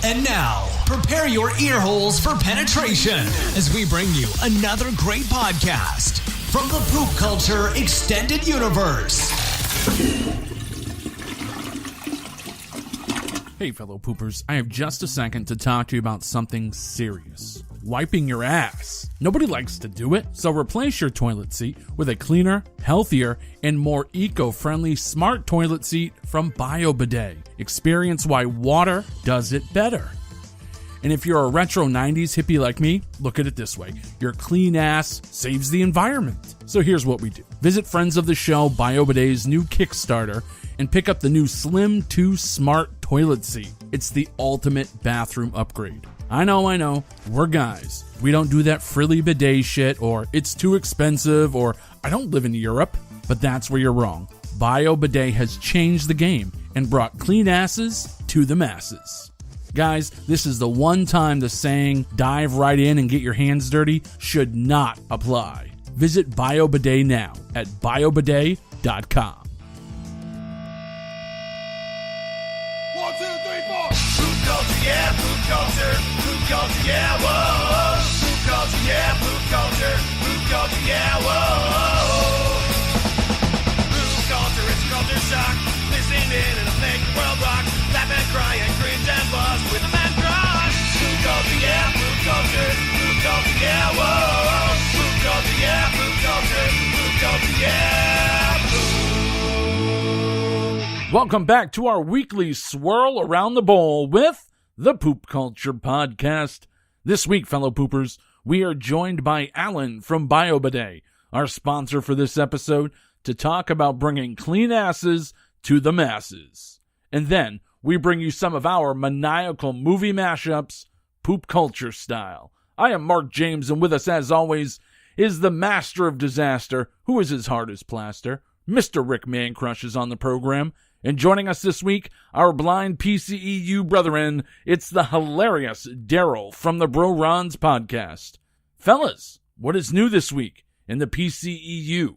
And now, prepare your ear holes for penetration as we bring you another great podcast from the Poop Culture Extended Universe. Hey, fellow poopers, I have just a second to talk to you about something serious. Wiping your ass. Nobody likes to do it, so replace your toilet seat with a cleaner, healthier, and more eco-friendly smart toilet seat from BioBidet. Experience why water does it better. And if you're a retro 90s hippie like me, look at it this way. Your clean ass saves the environment. So here's what we do. Visit friends of the show BioBidet's new Kickstarter and pick up the new Slim 2 Smart Toilet Seat. It's the ultimate bathroom upgrade. I know, we're guys. We don't do that frilly bidet shit, or it's too expensive, or I don't live in Europe. But that's where you're wrong. BioBidet has changed the game and brought clean asses to the masses. Guys, this is the one time the saying, dive right in and get your hands dirty, should not apply. Visit BioBidet now at biobidet.com. 1, 2, 3, 4. Poop culture, yeah, poop culture. Poop culture, yeah, whoa. Poop culture, yeah, poop culture. Poop culture, yeah, whoa. Poop culture, it's culture shock. Listening in and make the world rock. Laugh and cry and cringe and bust with a Mancrush. Poop culture, yeah, poop culture. Poop culture, yeah, whoa. Poop culture, yeah, poop culture. Poop culture, yeah, poop. Welcome back to our weekly swirl around the bowl with the Poop Culture Podcast. This week, fellow poopers, we are joined by Alan from BioBidet, our sponsor for this episode, to talk about bringing clean asses to the masses. And then we bring you some of our maniacal movie mashups, poop culture style. I am Marc James, and with us, as always, is the master of disaster, who is as hard as plaster. Mr. Rick Mancrush is on the program. And joining us this week, our blind PCEU brethren, it's the hilarious Darel from the Bro Rons podcast. Fellas, what is new this week in the PCEU?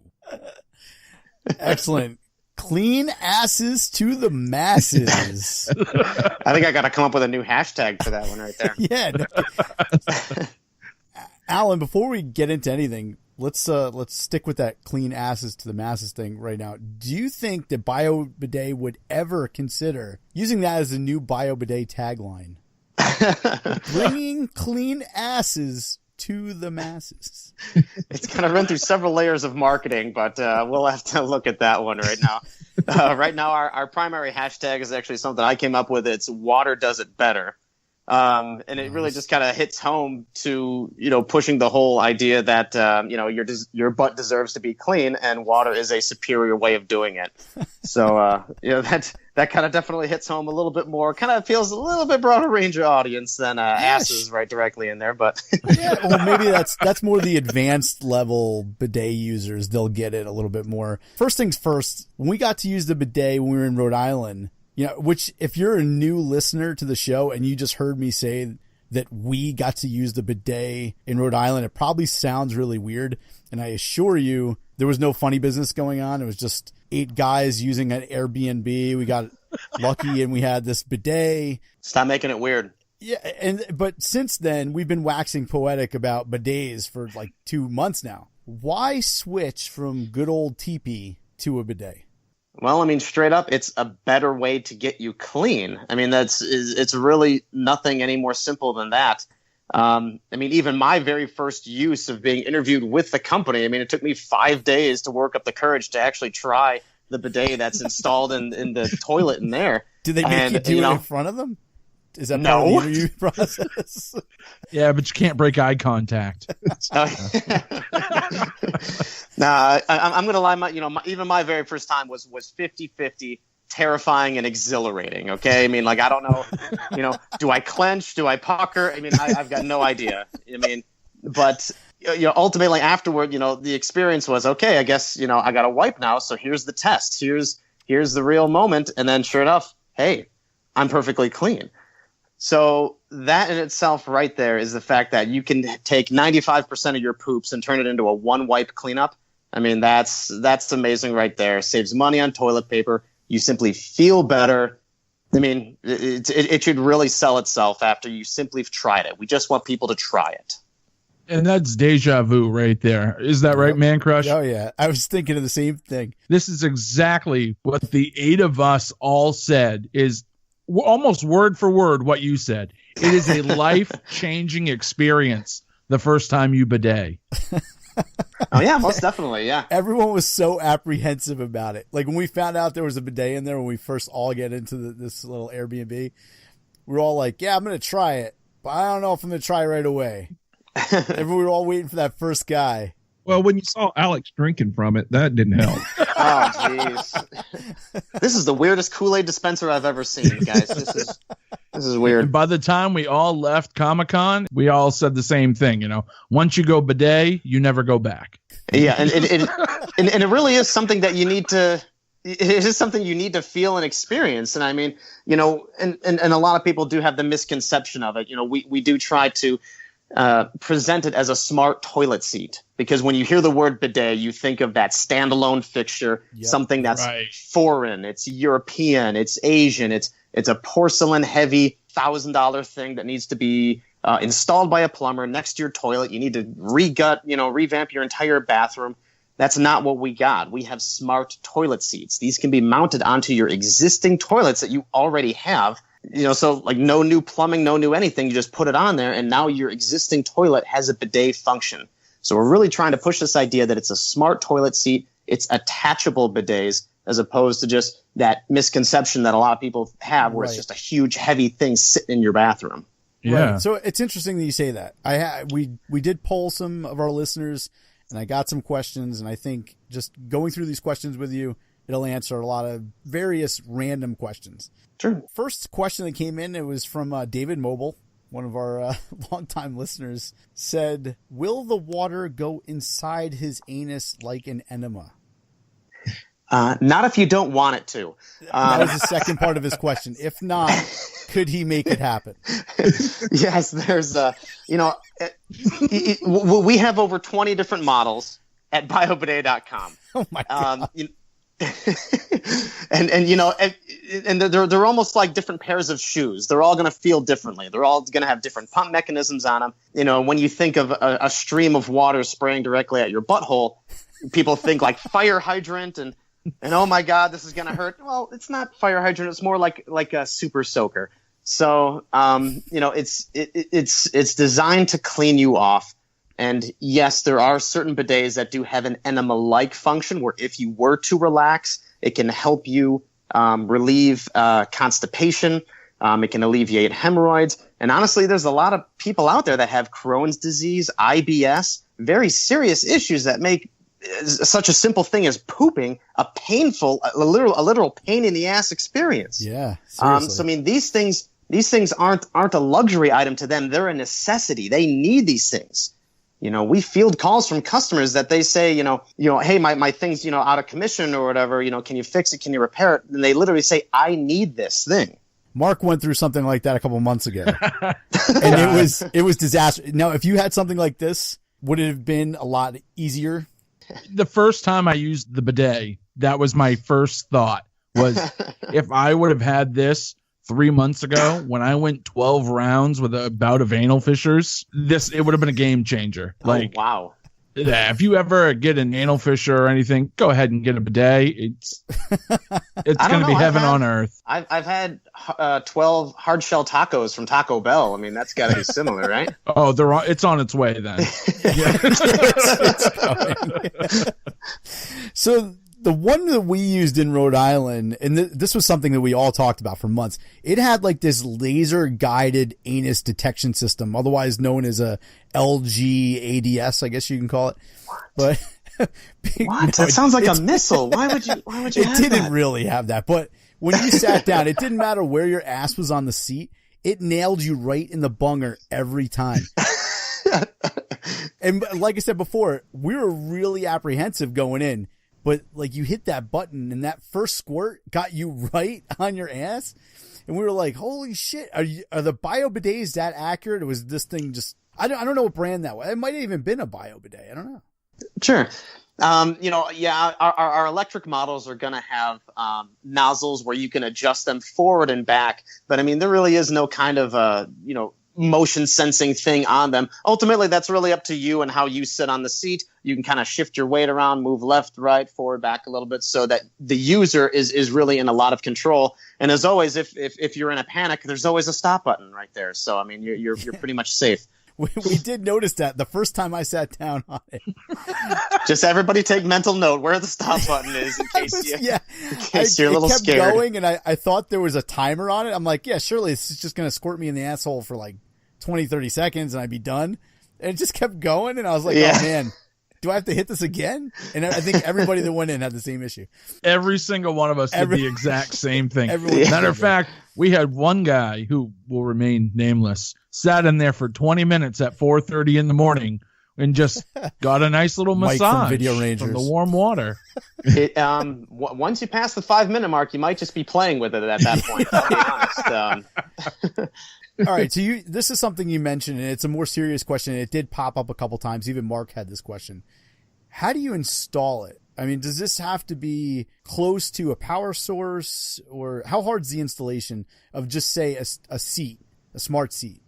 Excellent. Clean asses to the masses. I think I got to come up with a new hashtag for that one right there. Yeah. Alan, before we get into anything, let's stick with that clean asses to the masses thing right now. Do you think that BioBidet would ever consider using that as a new BioBidet tagline? Bringing clean asses to the masses. It's kind of run through several layers of marketing, but we'll have to look at that one right now. Right now, our primary hashtag is actually something I came up with. It's water does it better. And it really just kind of hits home to, pushing the whole idea that, your butt deserves to be clean and water is a superior way of doing it. So, that kind of definitely hits home a little bit more, kind of feels a little bit broader range of audience than asses right directly in there. But yeah, well, maybe that's more the advanced level bidet users. They'll get it a little bit more. First things first, when we got to use the bidet when we were in Rhode Island, which if you're a new listener to the show and you just heard me say that we got to use the bidet in Rhode Island, it probably sounds really weird. And I assure you, there was no funny business going on. It was just 8 guys using an Airbnb. We got lucky and we had this bidet. Stop making it weird. Yeah. But since then, we've been waxing poetic about bidets for like 2 months now. Why switch from good old teepee to a bidet? Well, I mean, straight up, it's a better way to get you clean. I mean, it's really nothing any more simple than that. I mean, even my very first use of being interviewed with the company, I mean, it took me 5 days to work up the courage to actually try the bidet that's installed in the toilet in there. Did they make you do it in front of them? Is that no. part of the interview process? Yeah, but you can't break eye contact. Nah, I'm going to lie. Even my very first time was 50-50, terrifying and exhilarating. Okay. I mean, like, I don't know, do I clench? Do I pucker? I mean, I've got no idea. I mean, but ultimately afterward, the experience was, okay, I guess, I got to wipe now. So here's the test. Here's the real moment. And then sure enough, hey, I'm perfectly clean. So that in itself right there is the fact that you can take 95% of your poops and turn it into a one-wipe cleanup. I mean, that's amazing right there. Saves money on toilet paper. You simply feel better. I mean, it should really sell itself after you simply have tried it. We just want people to try it. And that's deja vu right there. Is that right, Mancrush? Oh, yeah. I was thinking of the same thing. This is exactly what the 8 of us all said, is almost word for word what you said. It is a life-changing experience the first time you bidet. Oh, yeah, most definitely, yeah. Everyone was so apprehensive about it. Like when we found out there was a bidet in there when we first all get into this little Airbnb, we were all like, yeah, I'm going to try it, but I don't know if I'm going to try right away. We were all waiting for that first guy. Well, when you saw Alex drinking from it, that didn't help. Oh, jeez. This is the weirdest Kool-Aid dispenser I've ever seen, guys. This is weird. And by the time we all left Comic-Con, we all said the same thing. You know, once you go bidet, you never go back. Yeah, and it really is something that you need to. It is something you need to feel and experience. And I mean, you know, and a lot of people do have the misconception of it. You know, we do try to present it as a smart toilet seat, because when you hear the word bidet, you think of that standalone fixture, something that's foreign, it's European, it's Asian, it's a porcelain heavy $1,000 thing that needs to be installed by a plumber next to your toilet. You need to revamp your entire bathroom. That's not what we got. We have smart toilet seats. These can be mounted onto your existing toilets that you already have. You know, so like no new plumbing, no new anything. You just put it on there, and now your existing toilet has a bidet function. So we're really trying to push this idea that it's a smart toilet seat. It's attachable bidets, as opposed to just that misconception that a lot of people have, where it's just a huge, heavy thing sitting in your bathroom. Yeah. Right. So it's interesting that you say that. We did poll some of our listeners, and I got some questions, and I think just going through these questions with you, it'll answer a lot of various random questions. Sure. First question that came in, it was from David Mobile, one of our longtime listeners, said, will the water go inside his anus like an enema? Not if you don't want it to. That was the second part of his question. If not, could he make it happen? Yes, there's we have over 20 different models at biobidet.com. Oh my God. And they're almost like different pairs of shoes. They're all going to feel differently. They're all going to have different pump mechanisms on them. You know, when you think of a stream of water spraying directly at your butthole, people think like fire hydrant and oh my God, this is going to hurt. Well, it's not fire hydrant. It's more like a super soaker. So, it's designed to clean you off. And yes, there are certain bidets that do have an enema-like function, where if you were to relax, it can help you relieve constipation. It can alleviate hemorrhoids. And honestly, there's a lot of people out there that have Crohn's disease, IBS, very serious issues that make such a simple thing as pooping a literal pain in the ass experience. Yeah, seriously. So I mean, these things aren't a luxury item to them. They're a necessity. They need these things. You know, we field calls from customers that they say, hey, my thing's, out of commission or whatever, can you fix it? Can you repair it? And they literally say, I need this thing. Mark went through something like that a couple months ago, and it was disastrous. Now, if you had something like this, would it have been a lot easier? The first time I used the bidet, that was my first thought, was if I would have had this 3 months ago when I went 12 rounds with a bout of anal fissures, it would have been a game changer. Oh, wow. Yeah, if you ever get an anal fissure or anything, go ahead and get a bidet. It's going to be heaven on earth. I've had 12 hard shell tacos from Taco Bell. I mean, that's got to be similar, right? Oh, it's on its way then. It's coming. So the one that we used in Rhode Island, and this was something that we all talked about for months, it had like this laser guided anus detection system, otherwise known as a LG ADS, I guess you can call it. But what? That sounds like a missile. Why would you it didn't really have that. But when you sat down, it didn't matter where your ass was on the seat. It nailed you right in the bunger every time. And like I said before, we were really apprehensive going in. But like you hit that button and that first squirt got you right on your ass. And we were like, holy shit, are the BioBidets that accurate? Or was this thing just, I don't know what brand that was. It might have even been a BioBidet. I don't know. Sure. Our electric models are going to have nozzles where you can adjust them forward and back. But I mean, there really is no kind of, motion sensing thing on them. Ultimately, that's really up to you and how you sit on the seat. You can kind of shift your weight around, move left, right, forward, back a little bit so that the user is really in a lot of control. And as always, if you're in a panic, there's always a stop button right there. So, I mean, you're pretty much safe. We did notice that the first time I sat down on it. Just everybody take mental note where the stop button is in case you're a little kept scared. Going, and I thought there was a timer on it. I'm like, yeah, surely this is just going to squirt me in the asshole for like 20, 30 seconds and I'd be done. And it just kept going. And I was like, oh man, do I have to hit this again? And I think everybody that went in had the same issue. Every single one of us did the exact same thing. Everyone Matter of fact, we had one guy who will remain nameless, sat in there for 20 minutes at 4:30 in the morning and just got a nice little Mike from massage Video Rangers. from the warm water. Once you pass the 5-minute mark, you might just be playing with it at that point. I'll be honest. All right, so this is something you mentioned, and it's a more serious question. It did pop up a couple times. Even Mark had this question. How do you install it? I mean, does this have to be close to a power source, or how hard's the installation of just, say, a seat, a smart seat?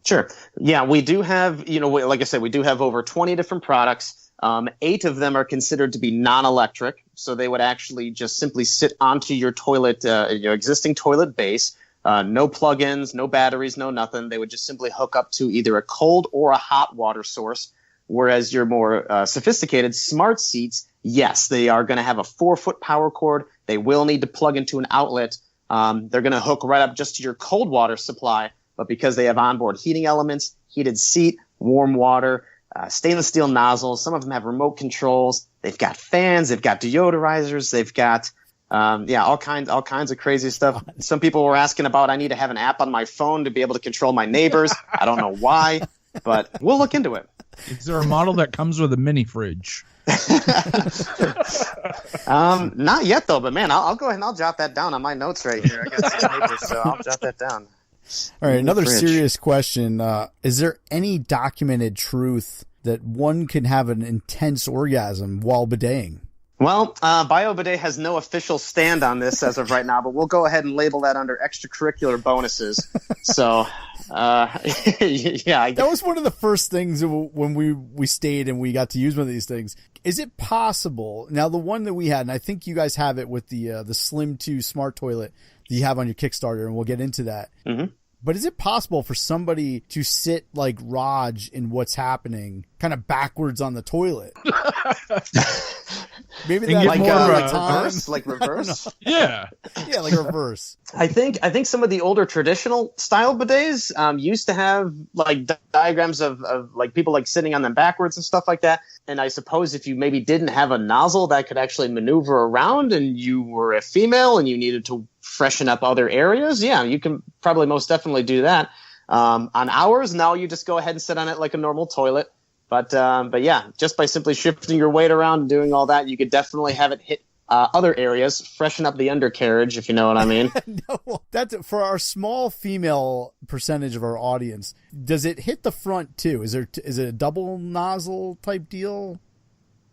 Sure. Yeah, we do have, like I said, we do have over 20 different products. 8 of them are considered to be non-electric, so they would actually just simply sit onto your toilet, your existing toilet base. No plugins, no batteries, no nothing. They would just simply hook up to either a cold or a hot water source. Whereas your more sophisticated smart seats, yes, they are going to have a 4-foot power cord. They will need to plug into an outlet. They're going to hook right up just to your cold water supply. But because they have onboard heating elements, heated seat, warm water, stainless steel nozzles, some of them have remote controls. They've got fans. They've got deodorizers. They've got all kinds of crazy stuff. Some people were asking about, I need to have an app on my phone to be able to control my neighbors. I don't know why, but we'll look into it. Is there a model that comes with a mini fridge? Not yet though, but man, I'll go ahead and I'll jot that down on my notes right here. I got some papers, so I'll jot that down. All right, another serious question. Is there any documented truth that one can have an intense orgasm while bideting? Well, BioBidet has no official stand on this as of right now, but we'll go ahead and label that under extracurricular bonuses. So, that was one of the first things when we stayed and we got to use one of these things. Is it possible now? The one that we had, and I think you guys have it with the Slim 2 smart toilet that you have on your Kickstarter, and we'll get into that. Mm-hmm. But is it possible for somebody to sit like Raj in what's happening, kind of backwards on the toilet? Maybe that like reverse, like reverse. Yeah, like reverse. I think some of the older traditional style bidets used to have like diagrams of like people like sitting on them backwards and stuff like that. And I suppose if you maybe didn't have a nozzle that could actually maneuver around, and you were a female and you needed to freshen up other areas, yeah, you can probably most definitely do that. On ours, now you just go ahead and sit on it like a normal toilet. But yeah, just by simply shifting your weight around and doing all that, you could definitely have it hit other areas, freshen up the undercarriage, if you know what I mean. No, that's for our small female percentage of our audience. Does it hit the front too? Is it a double nozzle type deal?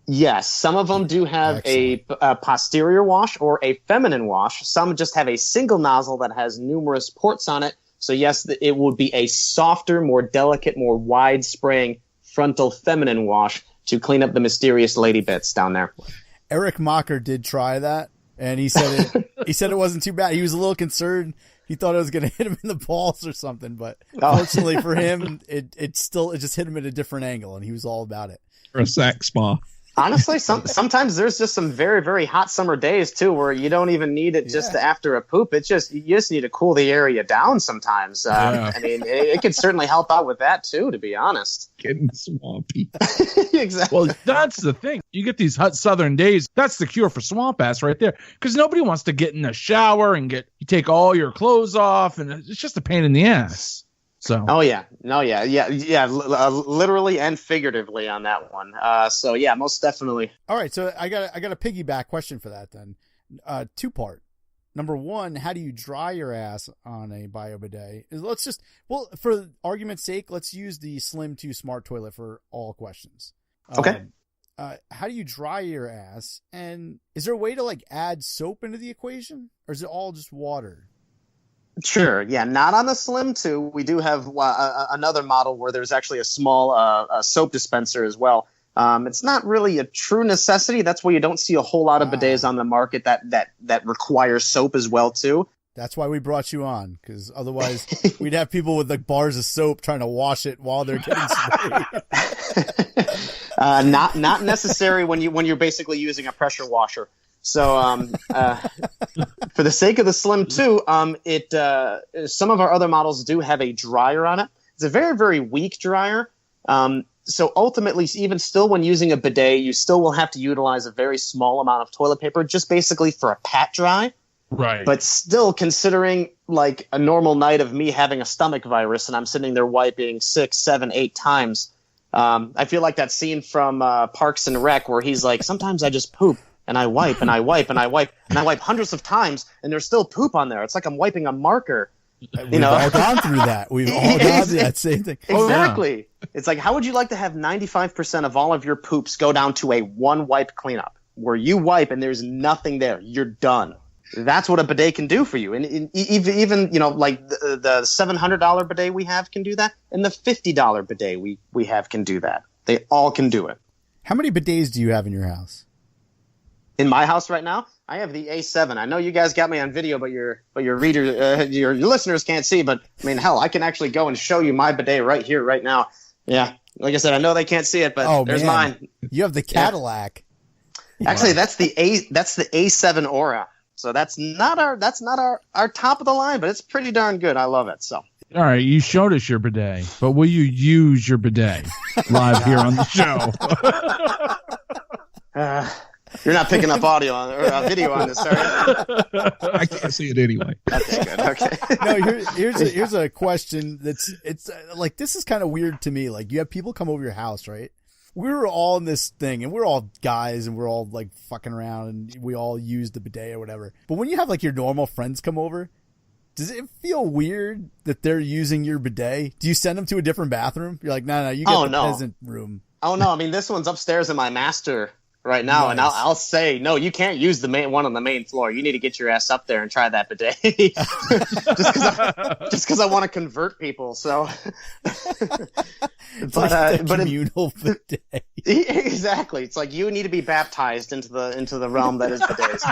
Yes, some of them do have a posterior wash or a feminine wash. Some just have a single nozzle that has numerous ports on it. So yes, it would be a softer, more delicate, more wide spraying frontal feminine wash to clean up the mysterious lady bits down there. Eric Mocker did try that, and he said it wasn't too bad. He was a little concerned. He thought it was going to hit him in the balls or something, but fortunately for him, it just hit him at a different angle, and he was all about it. Or a sack spa. Honestly, sometimes there's just some very, very hot summer days too, where you don't even need it just after a poop. You just need to cool the area down sometimes. I mean, it could certainly help out with that too, to be honest. Getting swampy. Exactly. Well, that's the thing. You get these hot southern days. That's the cure for swamp ass right there. Because nobody wants to get in the shower and you take all your clothes off, and it's just a pain in the ass. So. Literally and figuratively on that one. So yeah, most definitely. All right, so I got a piggyback question for that then. 2-part. Number one, how do you dry your ass on a BioBidet? For argument's sake, let's use the Slim 2 smart toilet for all questions. Okay. how do you dry your ass? And is there a way to like add soap into the equation, or is it all just water? Sure. Yeah. Not on the Slim 2. We do have another model where there's actually a small soap dispenser as well. It's not really a true necessity. That's why you don't see a whole lot of bidets on the market that require soap as well too. That's why we brought you on, because otherwise we'd have people with like bars of soap trying to wash it while they're getting sprayed. Not necessary when you're basically using a pressure washer. So for the sake of the Slim 2, some of our other models do have a dryer on it. It's a very, very weak dryer. So ultimately, even still when using a bidet, you still will have to utilize a very small amount of toilet paper, just basically for a pat dry. Right. But still, considering like a normal night of me having a stomach virus and I'm sitting there wiping 6, 7, 8 times, I feel like that scene from Parks and Rec where he's like, sometimes I just poop and I wipe and I wipe and I wipe and I wipe hundreds of times and there's still poop on there. It's like I'm wiping a marker. We've all gone through that. We've all gone through that same thing. Exactly. Oh, yeah. It's like, how would you like to have 95% of all of your poops go down to a one wipe cleanup where you wipe and there's nothing there? You're done. That's what a bidet can do for you. And even like the $700 bidet we have can do that, and the $50 bidet we have can do that. They all can do it. How many bidets do you have in your house? In my house right now, I have the A7. I know you guys got me on video, but your readers, your listeners can't see. But I mean, hell, I can actually go and show you my bidet right here, right now. Yeah, like I said, I know they can't see it, but there's mine. You have the Cadillac. Yeah. Actually, that's the A7 Aura. So that's not our top of the line, but it's pretty darn good. I love it. So. All right, you showed us your bidet, but will you use your bidet live here on the show? You're not picking up audio or video on this, are you? I can't see it anyway. Okay, good. Okay. No, here's a question it's like, this is kind of weird to me. Like, you have people come over your house, right? We were all in this thing, and we're all guys, and we're all like fucking around, and we all use the bidet or whatever. But when you have like your normal friends come over, does it feel weird that they're using your bidet? Do you send them to a different bathroom? You're like, no, you get the peasant room. Oh no, I mean, this one's upstairs in my master right now, nice. And I'll say, no, you can't use the main one on the main floor. You need to get your ass up there and try that bidet, just because I want to convert people. So, it's like communal bidet. Exactly, it's like you need to be baptized into the realm that is bidets.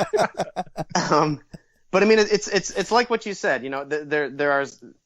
But I mean, it's like what you said. You know, there are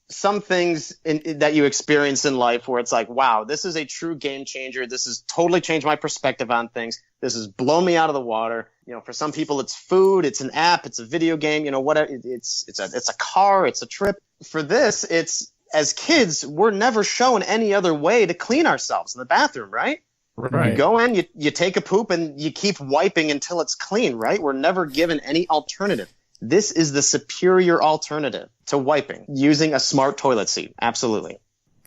some things that you experience in life where it's like, wow, this is a true game changer. This has totally changed my perspective on things. This has blown me out of the water. You know, for some people, it's food, it's an app, it's a video game. You know, whatever. It's a car, it's a trip. For this, it's as kids, we're never shown any other way to clean ourselves in the bathroom, right? Right. You go in, you take a poop, and you keep wiping until it's clean, right? We're never given any alternative. This is the superior alternative to wiping using a smart toilet seat. Absolutely.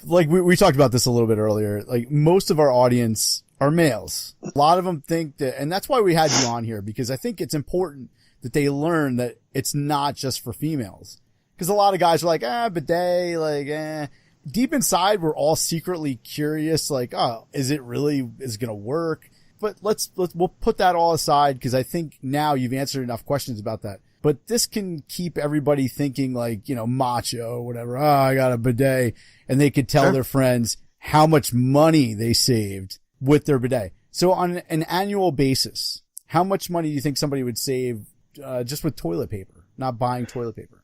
Like we talked about this a little bit earlier. Like, most of our audience are males. A lot of them think that, and that's why we had you on here, because I think it's important that they learn that it's not just for females. Because a lot of guys are like, bidet, like, Deep inside, we're all secretly curious, like, oh, is it going to work? But we'll put that all aside, because I think now you've answered enough questions about that. But this can keep everybody thinking like, you know, macho or whatever. Oh, I got a bidet. And they could tell their friends how much money they saved with their bidet. So on an annual basis, how much money do you think somebody would save just with toilet paper, not buying toilet paper?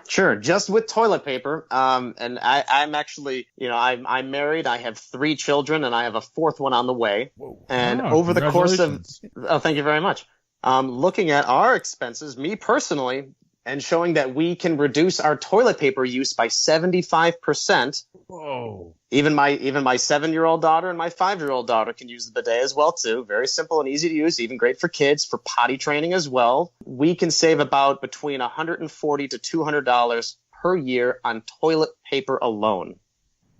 Sure, just with toilet paper. And I'm actually, you know, I'm married. I have 3 children, and I have a 4th one on the way. Whoa. And over the course of, thank you very much. Looking at our expenses, me personally, and showing that we can reduce our toilet paper use by 75%. Whoa. Even my 7-year-old daughter and my 5-year-old daughter can use the bidet as well too. Very simple and easy to use, even great for kids, for potty training as well. We can save about between $140 to $200 per year on toilet paper alone.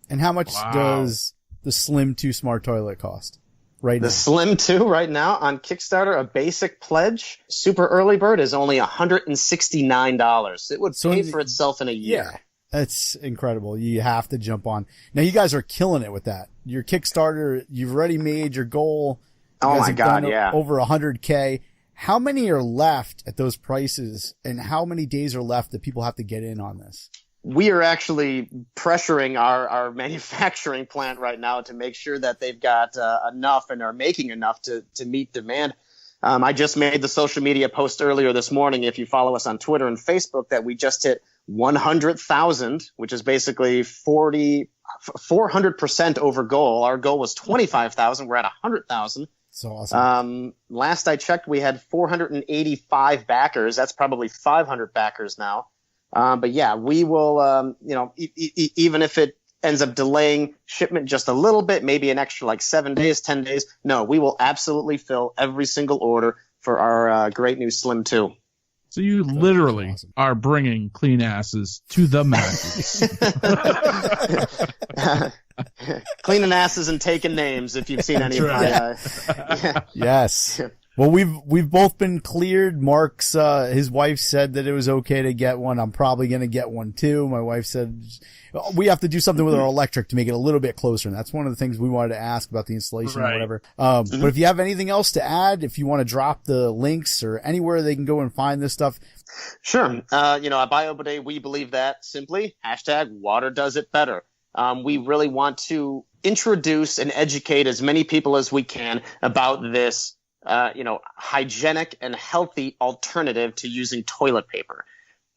And how much does the Slim 2 Smart Toilet cost? Right now. The Slim 2 right now on Kickstarter, a basic pledge, super early bird is only $169. It would pay for itself in a year. Yeah, that's incredible. You have to jump on. Now, you guys are killing it with that. Your Kickstarter, you've already made your goal. You Oh guys my have God, done yeah. over 100K. How many are left at those prices, and how many days are left that people have to get in on this? We are actually pressuring our manufacturing plant right now to make sure that they've got enough and are making enough to meet demand. I just made the social media post earlier this morning, if you follow us on Twitter and Facebook, that we just hit 100,000, which is basically 400% over goal. Our goal was 25,000. We're at 100,000. So awesome. Last I checked, we had 485 backers. That's probably 500 backers now. But yeah, we will, even if it ends up delaying shipment just a little bit, maybe an extra like 7 days, 10 days. No, we will absolutely fill every single order for our great new Slim 2. So you literally are bringing clean asses to the masses. Cleaning asses and taking names, if you've seen any of my. Yes. Well, we've both been cleared. Mark's his wife said that it was okay to get one. I'm probably going to get one too. My wife said we have to do something with our electric to make it a little bit closer. And that's one of the things we wanted to ask about the installation or whatever. But if you have anything else to add, if you want to drop the links or anywhere they can go and find this stuff. Sure. At BioBidet, we believe that simply #water does it better. We really want to introduce and educate as many people as we can about this, hygienic and healthy alternative to using toilet paper.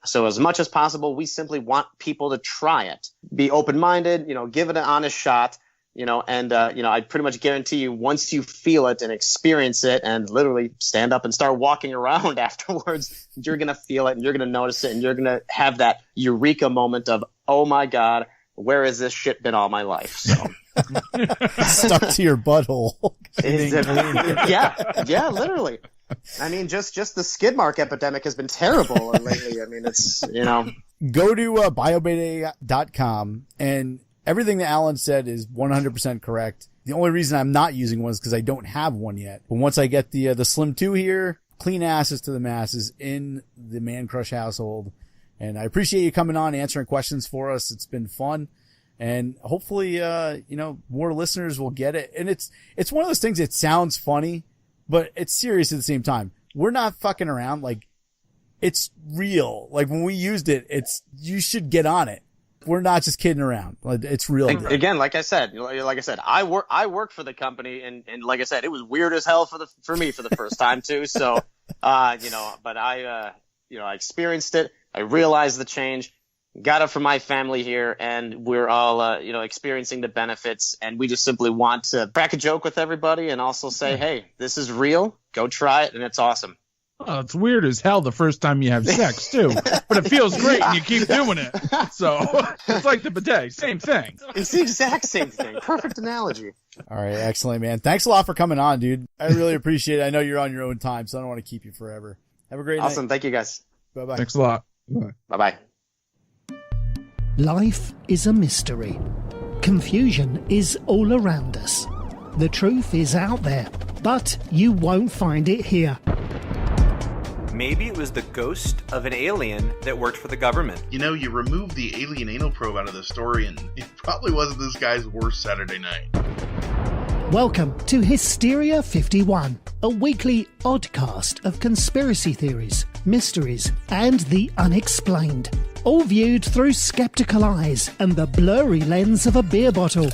So as much as possible, we simply want people to try it, be open-minded, give it an honest shot, I pretty much guarantee you once you feel it and experience it and literally stand up and start walking around afterwards, you're going to feel it and you're going to notice it and you're going to have that eureka moment of, oh my God, where has this shit been all my life? So. Stuck to your butthole. Yeah, literally. I mean, just the skid mark epidemic has been terrible lately. I mean, it's, Go to biobidet.com, and everything that Alan said is 100% correct. The only reason I'm not using one is because I don't have one yet. But once I get the Slim 2 here, clean asses to the masses in the Mancrush household. And I appreciate you coming on, answering questions for us. It's been fun. And hopefully, more listeners will get it. And it's one of those things that sounds funny, but it's serious at the same time. We're not fucking around. Like, it's real. Like, when we used it, you should get on it. We're not just kidding around. It's real. Again, like I said, I work for the company, and like I said, it was weird as hell for me for the first time too. So, but I experienced it. I realized the change. Got it from my family here, and we're all, experiencing the benefits, and we just simply want to crack a joke with everybody and also say, hey, this is real. Go try it, and it's awesome. Oh, it's weird as hell the first time you have sex, too. But it feels great, and you keep doing it. So it's like the bidet. Same thing. It's the exact same thing. Perfect analogy. All right. Excellent, man. Thanks a lot for coming on, dude. I really appreciate it. I know you're on your own time, so I don't want to keep you forever. Have a great night. Awesome. Thank you, guys. Bye-bye. Thanks a lot. Bye-bye. Life is a mystery. Confusion is all around us. The truth is out there, but you won't find it here. Maybe it was the ghost of an alien that worked for the government. You remove the alien anal probe out of the story, and it probably wasn't this guy's worst Saturday night. Welcome to Hysteria 51, a weekly oddcast of conspiracy theories, mysteries, and the unexplained. All viewed through skeptical eyes and the blurry lens of a beer bottle.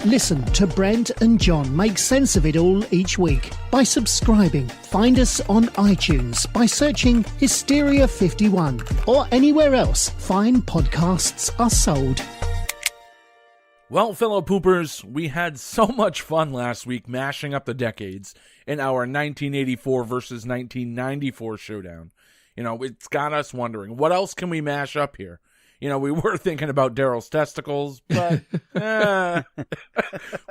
Listen to Brent and John make sense of it all each week by subscribing. Find us on iTunes by searching Hysteria 51 or anywhere else fine podcasts are sold. Well, fellow poopers, we had so much fun last week mashing up the decades in our 1984 versus 1994 showdown. It's got us wondering, what else can we mash up here? We were thinking about Darel's testicles, but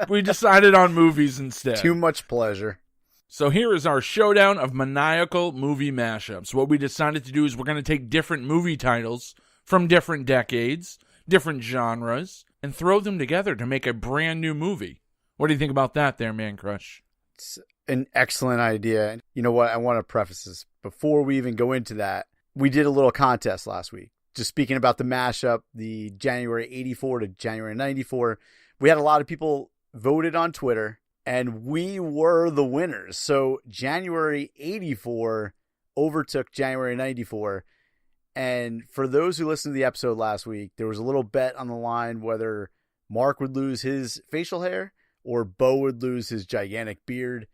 we decided on movies instead. Too much pleasure. So here is our showdown of maniacal movie mashups. What we decided to do is we're going to take different movie titles from different decades, different genres, and throw them together to make a brand new movie. What do you think about that there, Mancrush? It's an excellent idea. You know what? I want to preface this. Before we even go into that, we did a little contest last week. Just speaking about the mashup, the January 84 to January 94. We had a lot of people voted on Twitter, And we were the winners. So January 84 overtook January 94. And for those who listened to the episode last week, there was a little bet on the line whether Mark would lose his facial hair or Bo would lose his gigantic beard.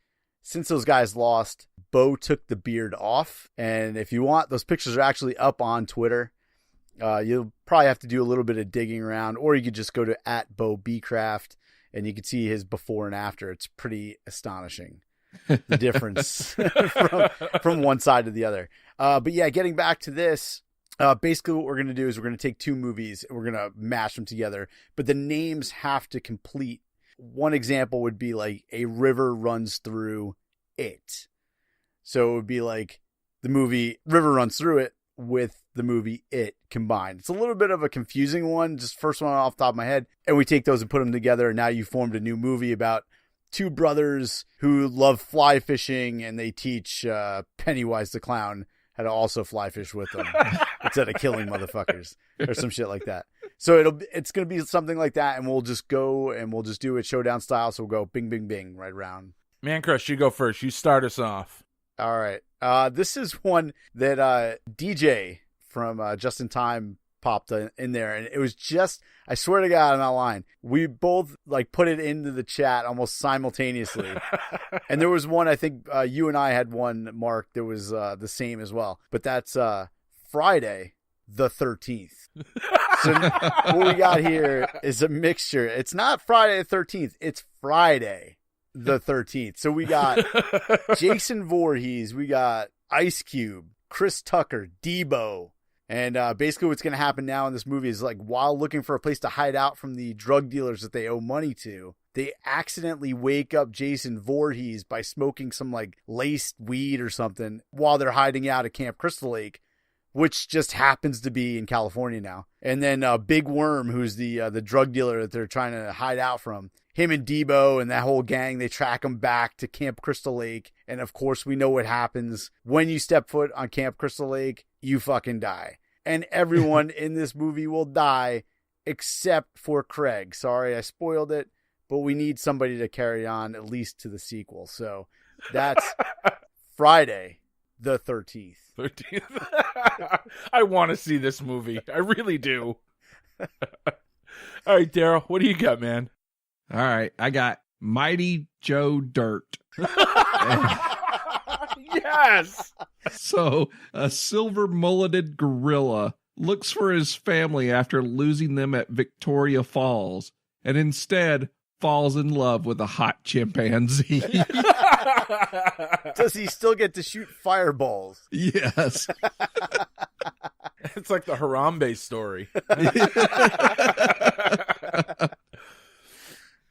Since those guys lost, Bo took the beard off. And if you want, those pictures are actually up on Twitter. You'll probably have to do a little bit of digging around, or you could just go to @BoBcraft and you can see his before and after. It's pretty astonishing, the difference from one side to the other. But yeah, getting back to this, basically what we're going to do is we're going to take two movies and we're going to mash them together, but the names have to complete. One example would be like A River Runs Through It. So it would be like the movie River Runs Through It with the movie It combined. It's a little bit of a confusing one, just first one off the top of my head. And we take those and put them together, and now you formed a new movie about two brothers who love fly fishing, and they teach Pennywise the Clown how to also fly fish with them instead of killing motherfuckers or some shit like that. So it's going to be something like that, and we'll just go and we'll just do it showdown style. So we'll go bing, bing, bing right around. Mancrush, you go first. You start us off. All right. This is one that DJ from Just in Time popped in there, and it was just, I swear to God, on that line, we both like put it into the chat almost simultaneously. And there was one, I think you and I had one, Mark, that was the same as well, but that's Friday the 13th. So what we got here is a mixture. It's not Friday the 13th, it's Friday the 13th. So we got Jason Voorhees, we got Ice Cube, Chris Tucker, Debo. And basically what's going to happen now in this movie is, like, while looking for a place to hide out from the drug dealers that they owe money to, they accidentally wake up Jason Voorhees by smoking some like laced weed or something while they're hiding out at Camp Crystal Lake, which just happens to be in California now. And then Big Worm, who's the drug dealer that they're trying to hide out from, him and Debo and that whole gang, they track him back to Camp Crystal Lake. And of course, we know what happens when you step foot on Camp Crystal Lake. You fucking die. And everyone in this movie will die except for Craig. Sorry, I spoiled it, but we need somebody to carry on at least to the sequel. So that's Friday the 13th. 13th. I want to see this movie. I really do. All right, Darel, what do you got, man? All right, I got Mighty Joe Dirt. Yes. So, a silver mulleted gorilla looks for his family after losing them at Victoria Falls, and instead falls in love with a hot chimpanzee. Does he still get to shoot fireballs? Yes. It's like the Harambe story.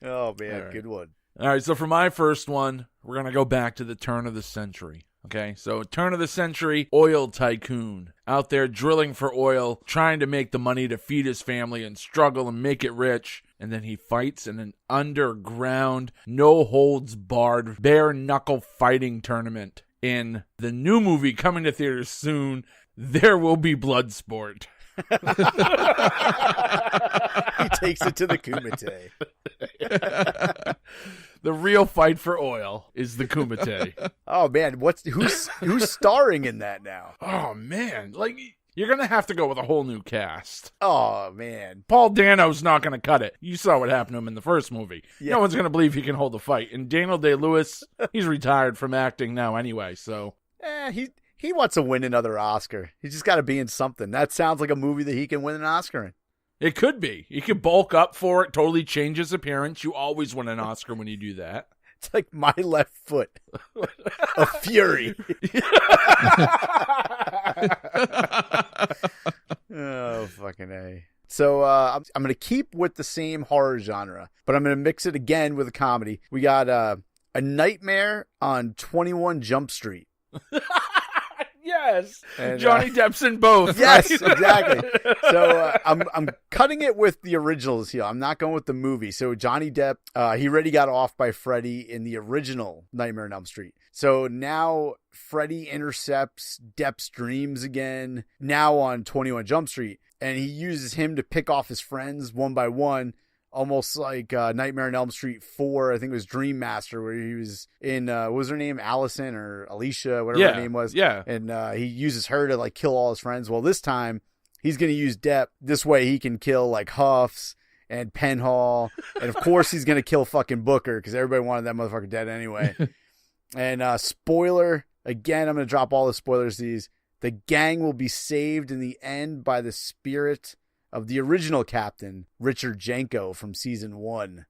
Oh, man, All right. Good one. All right, so for my first one, we're going to go back to the turn of the century. Okay, so turn of the century, oil tycoon. Out there drilling for oil, trying to make the money to feed his family and struggle and make it rich. And then he fights in an underground, no-holds-barred, bare-knuckle fighting tournament. In the new movie coming to theaters soon, There Will Be Bloodsport. He takes it to the Kumite. The real fight for oil is the Kumite. Oh man, who's starring in that now? Oh man, like you're gonna have to go with a whole new cast. Oh man, Paul Dano's not gonna cut it. You saw what happened to him in the first movie. Yeah. No one's gonna believe he can hold the fight. And Daniel Day-Lewis, he's retired from acting now anyway. So he wants to win another Oscar. He's just got to be in something. That sounds like a movie that he can win an Oscar in. it could be. He could bulk up for it, totally change his appearance. You always win an Oscar when you do that. It's like My Left Foot, a Fury. Oh, fucking A. So I'm going to keep with the same horror genre, but I'm going to mix it again with a comedy. We got A Nightmare on 21 Jump Street. Yes, And, Johnny Depp's in both. Yes, right? exactly. So I'm cutting it with the originals here. I'm not going with the movie. So Johnny Depp, he already got off by Freddy in the original Nightmare on Elm Street. So now Freddy intercepts Depp's dreams again, now on 21 Jump Street. And he uses him to pick off his friends one by one almost like Nightmare on Elm Street 4. I think it was Dream Master, where he was in, what was her name? Allison or Alicia, whatever her name was. Yeah. And he uses her to like kill all his friends. Well, this time he's going to use Depp. This way he can kill like Huffs and Penhall. And of course he's going to kill fucking Booker because everybody wanted that motherfucker dead anyway. And spoiler, again, I'm going to drop all the spoilers to these. The gang will be saved in the end by the spirit of the original captain, Richard Jenko from season 1.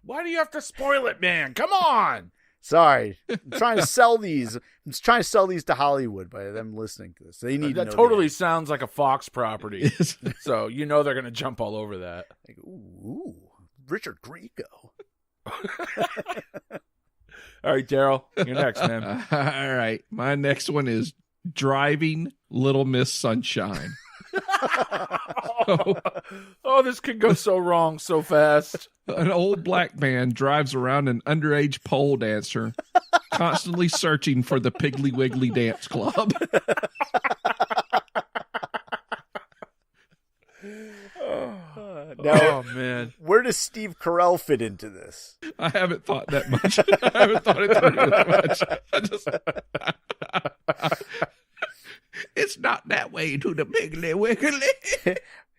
Why do you have to spoil it, man? Come on. Sorry. I'm trying to sell these. I'm just trying to sell these to Hollywood by them listening to this. They need to know that totally sounds like a Fox property. So you know they're going to jump all over that. Like, ooh, Richard Grieco. All right, Darel, you're next, man. All right. My next one is Driving Little Miss Sunshine. Oh, this could go so wrong so fast. An old black man drives around an underage pole dancer, constantly searching for the Piggly Wiggly Dance Club. Now, man. Where does Steve Carell fit into this? I haven't thought that much. I haven't thought it through that much. It's not that way to the Piggly Wiggly.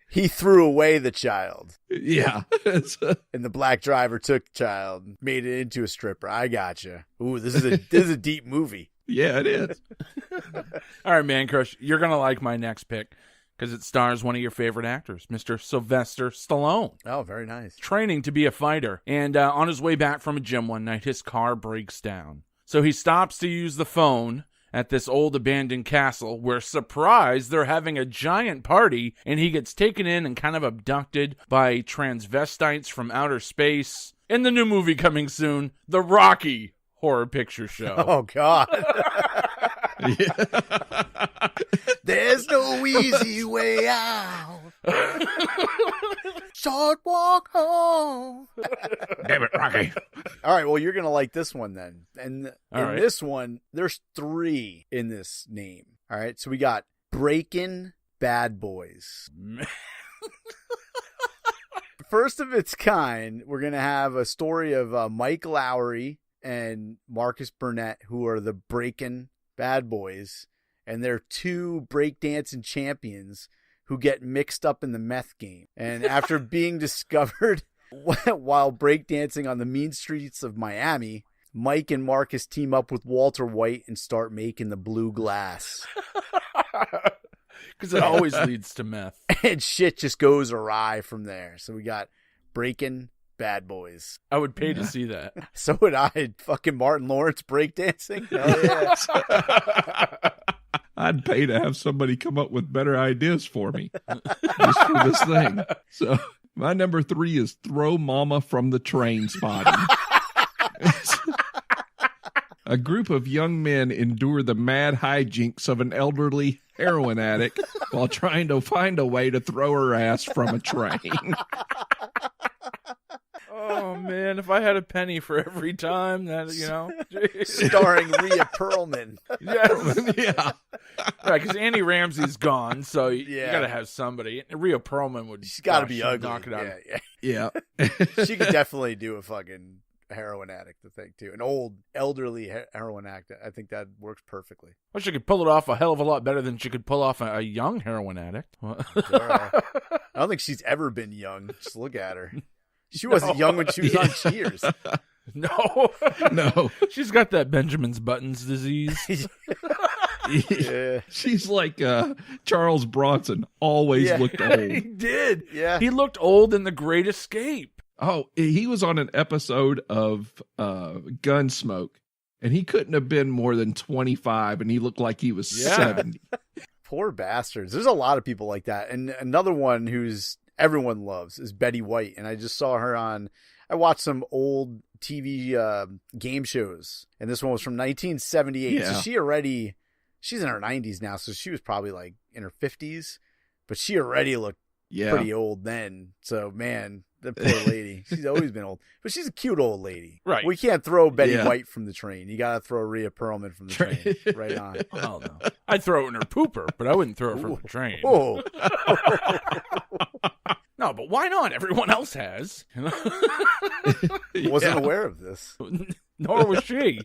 He threw away the child. Yeah. And the black driver took the child, made it into a stripper. I gotcha. Ooh, this is a deep movie. Yeah, it is. All right, Mancrush, you're going to like my next pick because it stars one of your favorite actors, Mr. Sylvester Stallone. Oh, very nice. Training to be a fighter. And on his way back from a gym one night, his car breaks down. So he stops to use the phone at this old abandoned castle where, surprise, they're having a giant party, and he gets taken in and kind of abducted by transvestites from outer space. In the new movie coming soon, The Rocky Horror Picture Show. Oh, God. There's no easy way out. Short walk home. Damn it, Rocky. All right, well, you're going to like this one then. And in this one, there's 3 in this name. All right, so we got Breakin' Bad Boys. First of its kind, we're going to have a story of Mike Lowry and Marcus Burnett, who are the Breakin' Bad Boys. And they're 2 breakdancing champions who get mixed up in the meth game. And after being discovered while breakdancing on the mean streets of Miami, Mike and Marcus team up with Walter White and start making the blue glass. Because it always leads to meth. And shit just goes awry from there. So we got Breakin' Bad Boys. I would pay to see that. So would I. Fucking Martin Lawrence breakdancing. Hell yeah. I'd pay to have somebody come up with better ideas for me just for this thing. So my number 3 is Throw Mama from the Train Spotting. A group of young men endure the mad hijinks of an elderly heroin addict while trying to find a way to throw her ass from a train. Oh, man, if I had a penny for every time that, you know. Starring Rhea Perlman. Yes. Yeah. Right, because Andy Ramsey's gone, so you Yeah. got to have somebody. Rhea Perlman would. She's got to be she'd ugly. knock it out. Yeah. Yeah. She could definitely do a fucking heroin addict, I think, too. An old, elderly heroin addict. I think that works perfectly. Well, she could pull it off a hell of a lot better than she could pull off a young heroin addict. I don't think she's ever been young. Just look at her. She wasn't young when she was on Cheers. No. No. She's got that Benjamin's Buttons disease. Yeah. She's like Charles Bronson, always looked old. He did. Yeah. He looked old in The Great Escape. Oh, he was on an episode of Gunsmoke, and he couldn't have been more than 25, and he looked like he was 70. Poor bastards. There's a lot of people like that. And another one who's everyone loves is Betty White. And I just saw her I watched some old TV game shows, and this one was from 1978. Yeah. So she's in her 90s now, so she was probably like in her 50s, but she already looked pretty old then. So, man, the poor lady. She's always been old, but she's a cute old lady. Right. We can't throw Betty White from the train. You got to throw Rhea Perlman from the train. Right on. Oh, no. I'd throw it in her pooper, but I wouldn't throw it from the train. Oh. No, but why not? Everyone else has. Wasn't aware of this. Nor was she.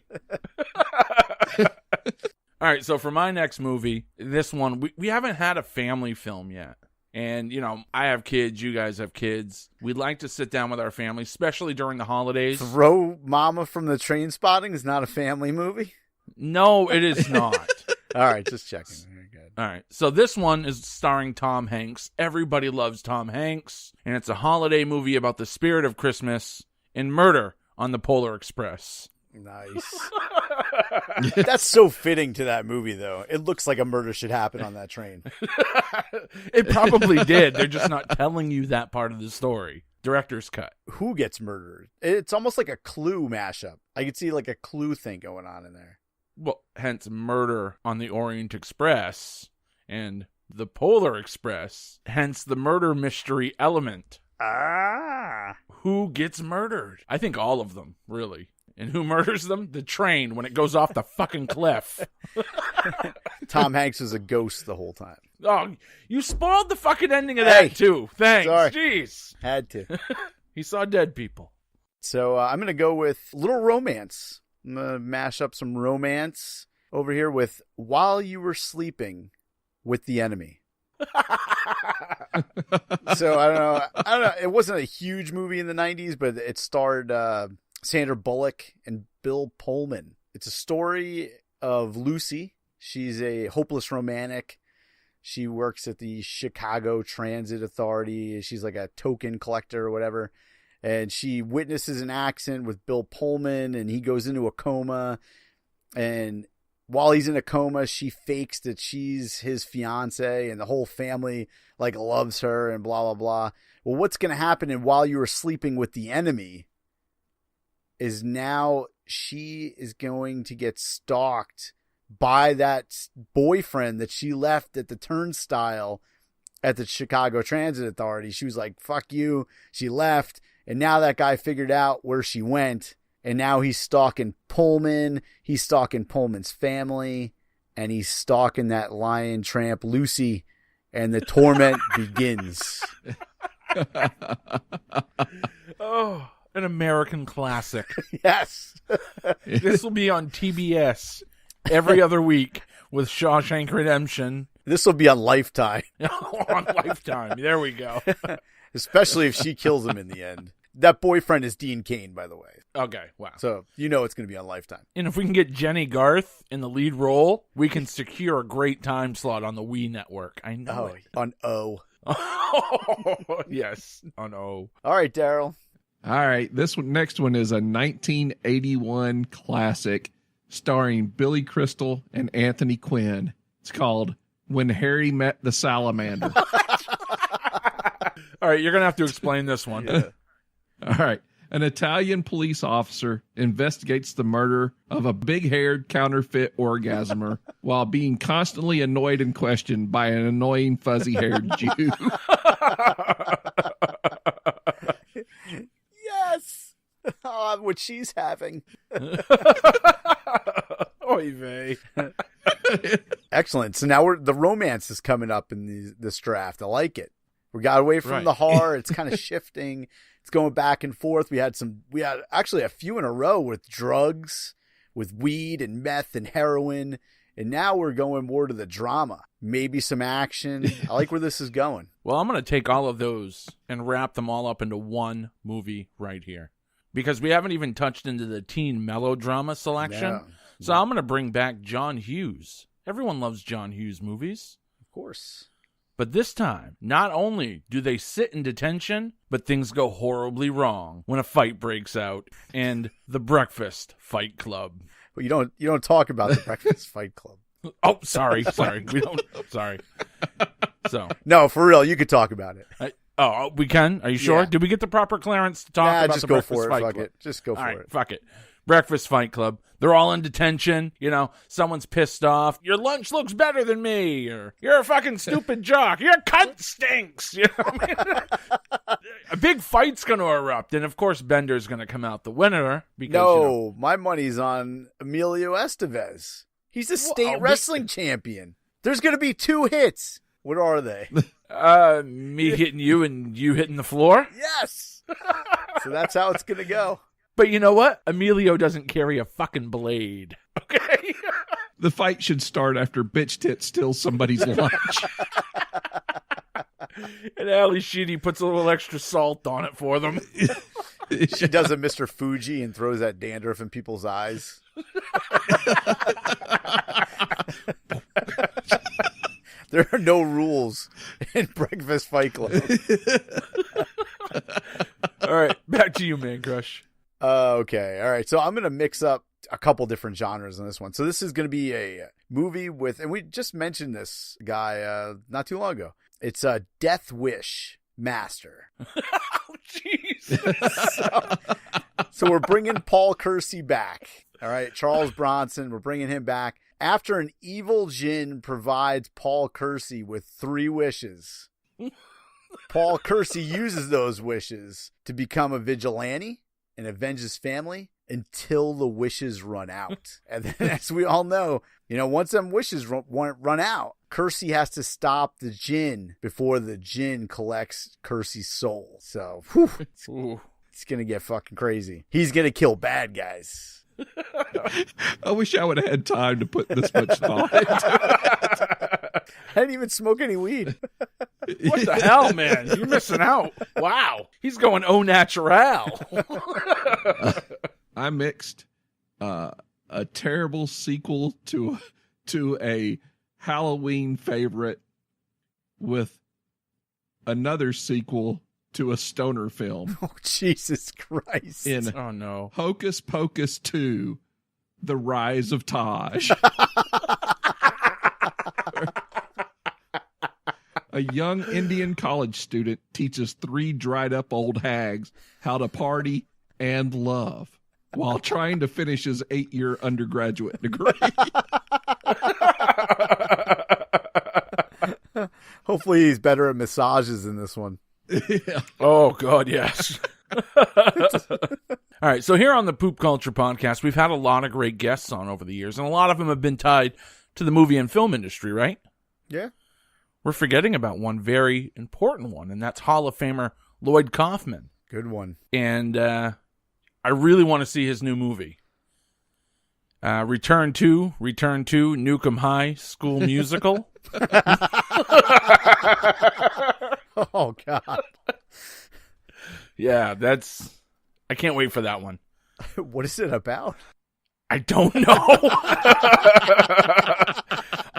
All right, so for my next movie, this one, we haven't had a family film yet. And, I have kids, you guys have kids. We'd like to sit down with our family, especially during the holidays. Throw Mama from the Train Spotting is not a family movie? No, it is not. All right, just checking. Very good. All right, so this one is starring Tom Hanks. Everybody loves Tom Hanks. And it's a holiday movie about the spirit of Christmas and murder on the Polar Express. Nice. That's so fitting to that movie, though. It looks like a murder should happen on that train. It probably did. They're just not telling you that part of the story. Director's cut. Who gets murdered? It's almost like a Clue mashup. I could see like a Clue thing going on in there. Well, hence Murder on the Orient Express and the Polar Express. Hence the murder mystery element. Ah. Who gets murdered? I think all of them, really. And who murders them? The train when it goes off the fucking cliff. Tom Hanks is a ghost the whole time. Oh, you spoiled the fucking ending of that, too. Thanks. Sorry. Jeez. Had to. He saw dead people. So I'm going to go with Little Romance. I'm going to mash up some romance over here with While You Were Sleeping with the Enemy. So I don't know. It wasn't a huge movie in the 90s, but it starred Sandra Bullock and Bill Pullman. It's a story of Lucy. She's a hopeless romantic. She works at the Chicago Transit Authority. She's like a token collector or whatever. And she witnesses an accident with Bill Pullman, and he goes into a coma. And while he's in a coma, she fakes that she's his fiance, and the whole family like loves her and blah, blah, blah. Well, what's going to happen in While You Were Sleeping with the Enemy is now she is going to get stalked by that boyfriend that she left at the turnstile at the Chicago Transit Authority. She was like, fuck you. She left. And now that guy figured out where she went. And now he's stalking Pullman. He's stalking Pullman's family. And he's stalking that lion tramp, Lucy. And the torment begins. Oh, an American classic. Yes. This will be on TBS every other week with Shawshank Redemption. This will be on Lifetime. On Lifetime. There we go. Especially if she kills him in the end. That boyfriend is Dean Cain, by the way. Okay, wow. So you know it's going to be on Lifetime. And if we can get Jenny Garth in the lead role, we can secure a great time slot on the Wii network. I know it. On O. Yes, on O. All right, Darel. All right, next one is a 1981 classic starring Billy Crystal and Anthony Quinn. It's called When Harry Met the Salamander. All right, you're going to have to explain this one. Yeah. All right. An Italian police officer investigates the murder of a big-haired counterfeit orgasmer while being constantly annoyed and questioned by an annoying fuzzy-haired Jew. Yes. What she's having. Oy vey. Excellent. So now the romance is coming up in this draft. I like it. We got away from the horror. It's kind of shifting. It's going back and forth. We had actually a few in a row with drugs, with weed and meth and heroin. And now we're going more to the drama. Maybe some action. I like where this is going. Well, I'm going to take all of those and wrap them all up into one movie right here. Because we haven't even touched into the teen melodrama selection. No. So I'm going to bring back John Hughes. Everyone loves John Hughes movies. Of course. But this time, not only do they sit in detention, but things go horribly wrong when a fight breaks out and the Breakfast Fight Club. But you don't talk about the Breakfast Fight Club. Oh, sorry. We don't. Sorry. So no, for real, you could talk about it. We can? Are you sure? Yeah. Did we get the proper clearance to talk about just the go Breakfast for it. Fight Fuck Club? it. Just go for All right, it. fuck it. Breakfast Fight Club. They're all in detention. You know, someone's pissed off. Your lunch looks better than me. Or you're a fucking stupid jock. Your cunt stinks. You know what I mean? A big fight's going to erupt. And, of course, Bender's going to come out the winner. Because, my money's on Emilio Estevez. He's a state wrestling champion. There's going to be 2 hits. What are they? Me hitting you and you hitting the floor. Yes. So that's how it's gonna go. But you know what? Emilio doesn't carry a fucking blade. Okay. The fight should start after bitch tit steals somebody's lunch. And Ali Sheedy puts a little extra salt on it for them. She does a Mr. Fuji and throws that dandruff in people's eyes. There are no rules in Breakfast Fight Club. All right, back to you, Mancrush. Okay, all right. So I'm going to mix up a couple different genres on this one. So this is going to be a movie with, and we just mentioned this guy not too long ago. It's a Death Wish Master. Oh, jeez. So we're bringing Paul Kersey back. All right, Charles Bronson, we're bringing him back. After an evil djinn provides Paul Kersey with 3 wishes, Paul Kersey uses those wishes to become a vigilante and avenge his family until the wishes run out. And then, as we all know, once them wishes run out, Kersey has to stop the djinn before the djinn collects Kersey's soul. So, it's going to get fucking crazy. He's going to kill bad guys. I wish I would have had time to put this much thought into it. I didn't even smoke any weed. What the hell, man? You're missing out. Wow. He's going au natural. I mixed a terrible sequel to a Halloween favorite with another sequel to a stoner film. Oh, Jesus Christ. Oh, no. Hocus Pocus 2, The Rise of Taj. A young Indian college student teaches 3 dried-up old hags how to party and love while trying to finish his 8-year undergraduate degree. Hopefully he's better at massages in this one. Yeah. Oh, God, yes. All right, so here on the Poop Culture Podcast, we've had a lot of great guests on over the years, and a lot of them have been tied to the movie and film industry, right? Yeah. We're forgetting about one very important one, and that's Hall of Famer Lloyd Kaufman. Good one. And I really want to see his new movie. Return to Newcomb High School Musical. Oh, God. Yeah, I can't wait for that one. What is it about? I don't know.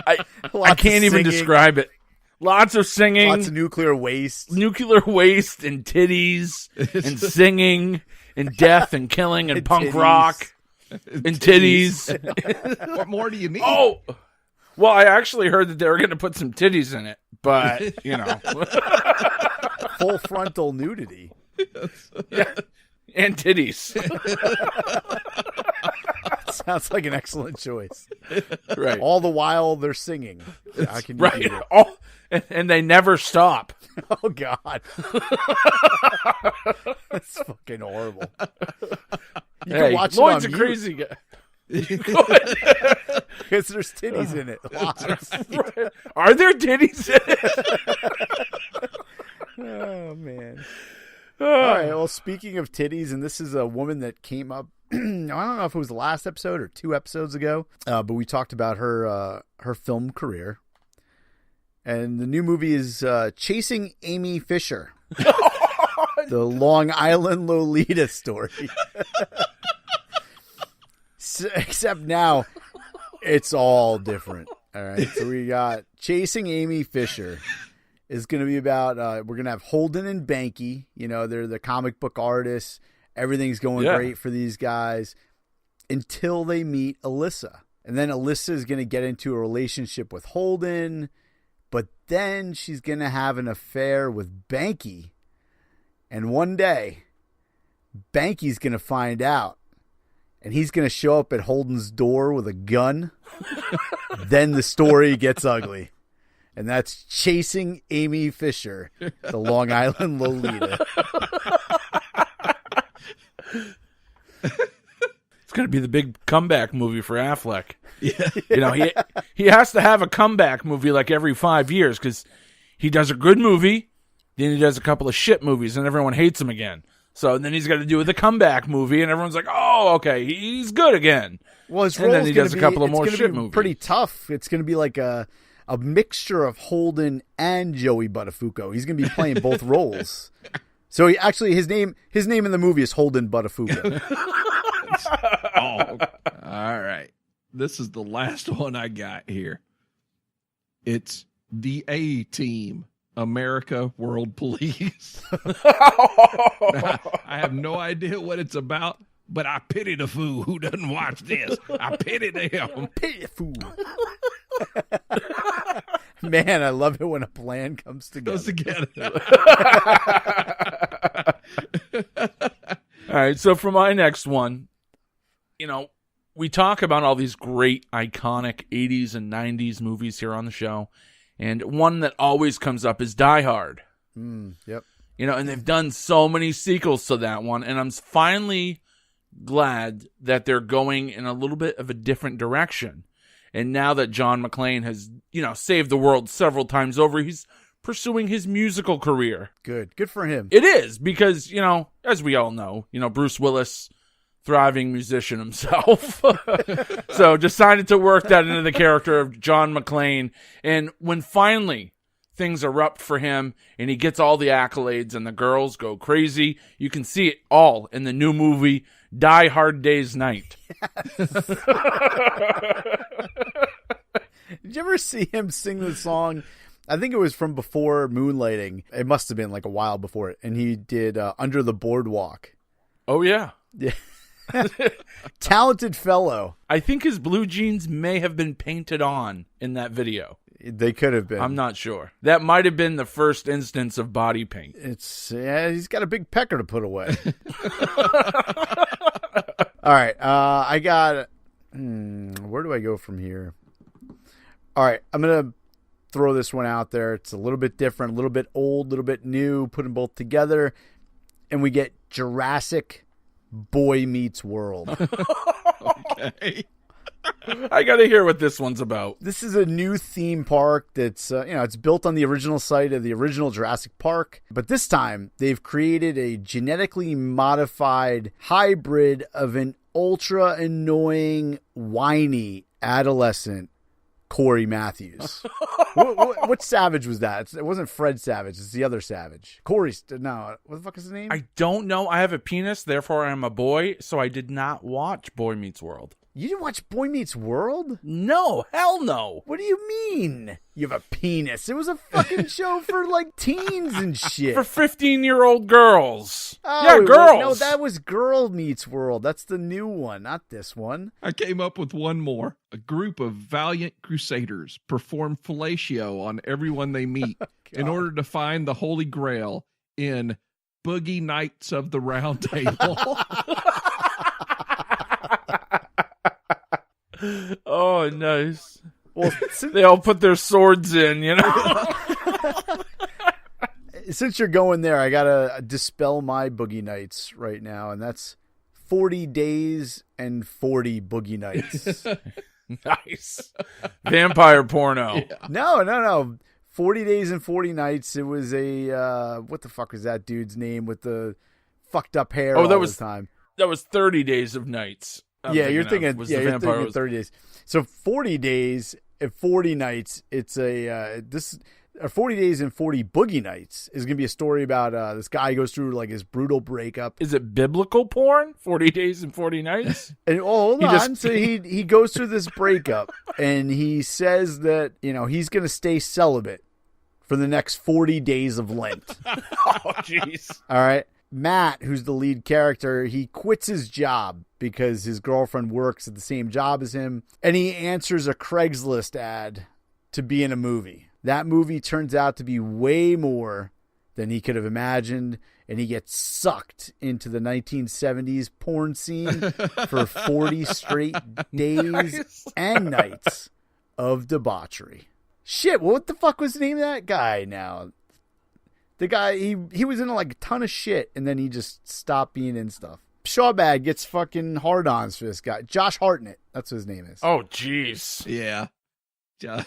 I can't even describe it. Lots of singing. Lots of nuclear waste. Nuclear waste and titties and singing and death and killing and punk titties. rock and titties. What more do you need? Oh, well, I actually heard that they were going to put some titties in it, but, Full frontal nudity. Yeah, and titties. Sounds like an excellent choice. Right. All the while they're singing. I can Right. repeat it. Oh, and they never stop. Oh, God. That's fucking horrible. You can watch Lloyd's it a on crazy guy. because there's titties in it. Lots. Right. Are there titties in it? Oh, man. All right. Well, speaking of titties, and this is a woman that came up. I don't know if it was the last episode or 2 episodes ago, but we talked about her film career. And the new movie is Chasing Amy Fisher, the Long Island Lolita story. Except now, it's all different. All right. So we got Chasing Amy Fisher. Is going to be about, we're going to have Holden and Banky. They're the comic book artists. Everything's going great for these guys until they meet Alyssa. And then Alyssa is going to get into a relationship with Holden, but then she's going to have an affair with Banky. And one day, Banky's going to find out, and he's going to show up at Holden's door with a gun. Then the story gets ugly. And that's Chasing Amy Fisher, the Long Island Lolita. It's going to be the big comeback movie for Affleck. Yeah. he has to have a comeback movie like every 5 years because he does a good movie, then he does a couple of shit movies, and everyone hates him again. So then he's got to do the comeback movie, and everyone's like, "Oh, okay, he's good again." Well, his and role then he does a couple of more shit be movies. Pretty tough. It's going to be like a mixture of Holden and Joey Buttafuoco. He's going to be playing both roles. So he actually his name in the movie is Holden Buttafuoco. Oh, all right. This is the last one I got here. It's the A Team, America World Police. I have no idea what it's about, but I pity the fool who doesn't watch this. I pity them. Pity the fool. Man, I love it when a plan comes together. All right, so for my next one, we talk about all these great, iconic 80s and 90s movies here on the show, and one that always comes up is Die Hard. Yep. And they've done so many sequels to that one, and I'm finally glad that they're going in a little bit of a different direction. And now that John McClane has, saved the world several times over, he's pursuing his musical career. Good for him. It is, because, as we all know, Bruce Willis, thriving musician himself. So decided to work that into the character of John McClane. And when finally things erupt for him and he gets all the accolades and the girls go crazy, you can see it all in the new movie, Die Hard Day's Night. Did you ever see him sing the song? I think it was from before Moonlighting. It must have been like a while before it. And he did Under the Boardwalk. Oh, yeah. Yeah. Talented fellow. I think his blue jeans may have been painted on in that video. They could have been. I'm not sure. That might have been the first instance of body paint. He's got a big pecker to put away. All right. I got... where do I go from here? All right. I'm going to throw this one out there. It's a little bit different, a little bit old, a little bit new, put them both together, and we get Jurassic Boy Meets World. Okay. I got to hear what this one's about. This is a new theme park that's, it's built on the original site of the original Jurassic Park. But this time, they've created a genetically modified hybrid of an ultra annoying, whiny adolescent Corey Matthews. What Savage was that? It wasn't Fred Savage. It's the other Savage. No, what the fuck is his name? I don't know. I have a penis, therefore I am a boy, so I did not watch Boy Meets World. You didn't watch Boy Meets World? No, hell no. What do you mean? You have a penis. It was a fucking show for like teens and shit. For 15-year-old girls. Oh, yeah, girls. No, that was Girl Meets World. That's the new one, not this one. I came up with one more. A group of valiant crusaders perform fellatio on everyone they meet in order to find the Holy Grail in Boogie Nights of the Round Table. Oh, nice. Well, they all put their swords in, Since you're going there, I gotta dispel my Boogie Nights right now, and that's 40 days and 40 Boogie Nights. Nice. Vampire porno. Yeah. No. 40 days and 40 nights. It was a, what the fuck was that dude's name with the fucked up hair all the time? That was 30 days of nights. You're thinking 30 days. So 40 days and 40 nights. It's 40 days and 40 boogie nights is going to be a story about this guy goes through like his brutal breakup. Is it biblical porn? 40 days and 40 nights? And hold on. So he goes through this breakup and he says that, he's going to stay celibate for the next 40 days of Lent. Oh, jeez. All right. Matt, who's the lead character, he quits his job because his girlfriend works at the same job as him, and he answers a Craigslist ad to be in a movie. That movie turns out to be way more than he could have imagined, and he gets sucked into the 1970s porn scene for 40 straight days and nights of debauchery. Shit, what the fuck was the name of that guy now? The guy, he was in like a ton of shit, and then he just stopped being in stuff. Shawbag gets fucking hard-ons for this guy. Josh Hartnett, that's what his name is. Oh, jeez. Yeah. All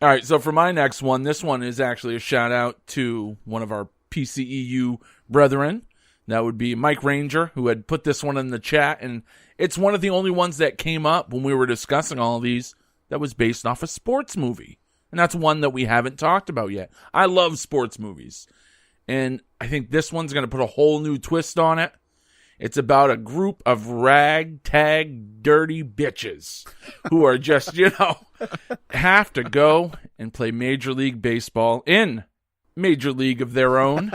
right, so for my next one, this one is actually a shout out to one of our PCEU brethren. That would be Mike Ranger, who had put this one in the chat, and it's one of the only ones that came up when we were discussing all of these that was based off a sports movie. And that's one that we haven't talked about yet. I love sports movies, and I think this one's going to put a whole new twist on it. It's about a group of ragtag dirty bitches who are just, have to go and play Major League Baseball in Major League of their own.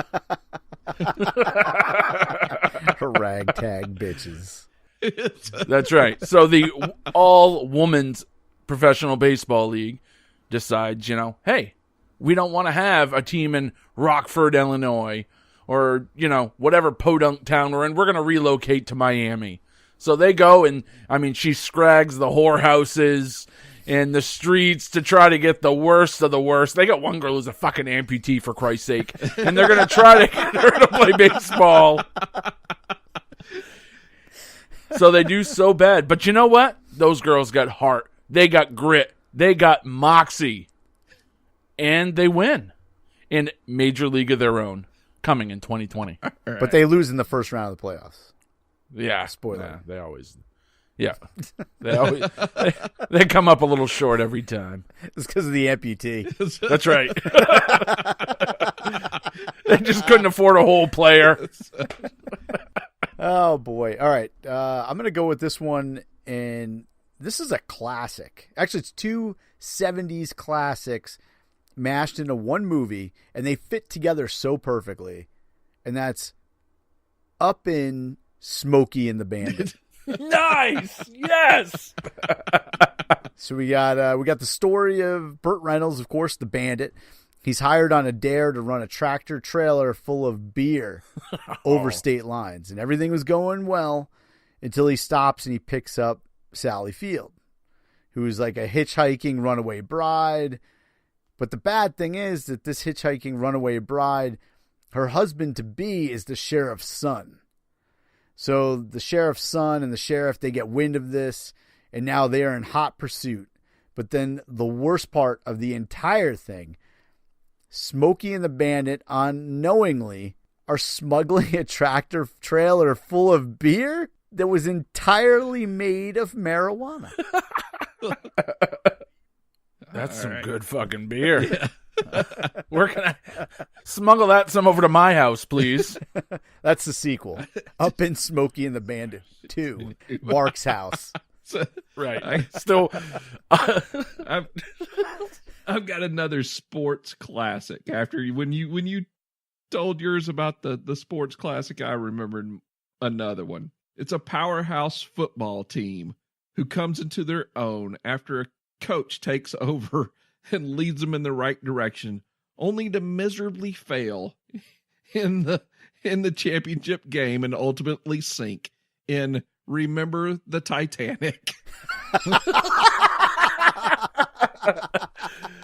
Ragtag bitches. That's right. So the all-women's professional baseball league decides, hey, we don't want to have a team in Rockford, Illinois, or, whatever podunk town we're in. We're going to relocate to Miami. So they go and, she scrags the whorehouses and the streets to try to get the worst of the worst. They got one girl who's a fucking amputee, for Christ's sake, and they're going to try to get her to play baseball. So they do so bad. But you know what? Those girls got heart. They got grit. They got moxie. And they win in Major League of their own, coming in 2020. Right. But they lose in the first round of the playoffs. Yeah. Spoiler. Yeah, they always... Yeah, they come up a little short every time. It's because of the amputee. That's right. They just couldn't afford a whole player. Oh, boy. All right. I'm going to go with this one, and this is a classic. Actually, it's two 70s classics mashed into one movie, and they fit together so perfectly, and that's Up in Smokey and the Bandit. Nice. Yes. So we got the story of Burt Reynolds, of course, the bandit. He's hired on a dare to run a tractor trailer full of beer over state lines, and everything was going well until he stops and he picks up Sally Field, who is like a hitchhiking runaway bride. But the bad thing is that this hitchhiking runaway bride, her husband-to-be is the sheriff's son. So the sheriff's son and the sheriff, they get wind of this, and now they are in hot pursuit. But then the worst part of the entire thing, Smokey and the Bandit unknowingly are smuggling a tractor trailer full of beer that was entirely made of marijuana. That's some good fucking beer. Yeah. Where can I smuggle some over to my house, please? That's the sequel. Up in Smokey and the Bandit 2, Mark's house. Right. I've got another sports classic. After when you told yours about the sports classic, I remembered another one. It's a powerhouse football team who comes into their own after a coach takes over and leads them in the right direction, only to miserably fail in the championship game and ultimately sink in Remember the Titanic.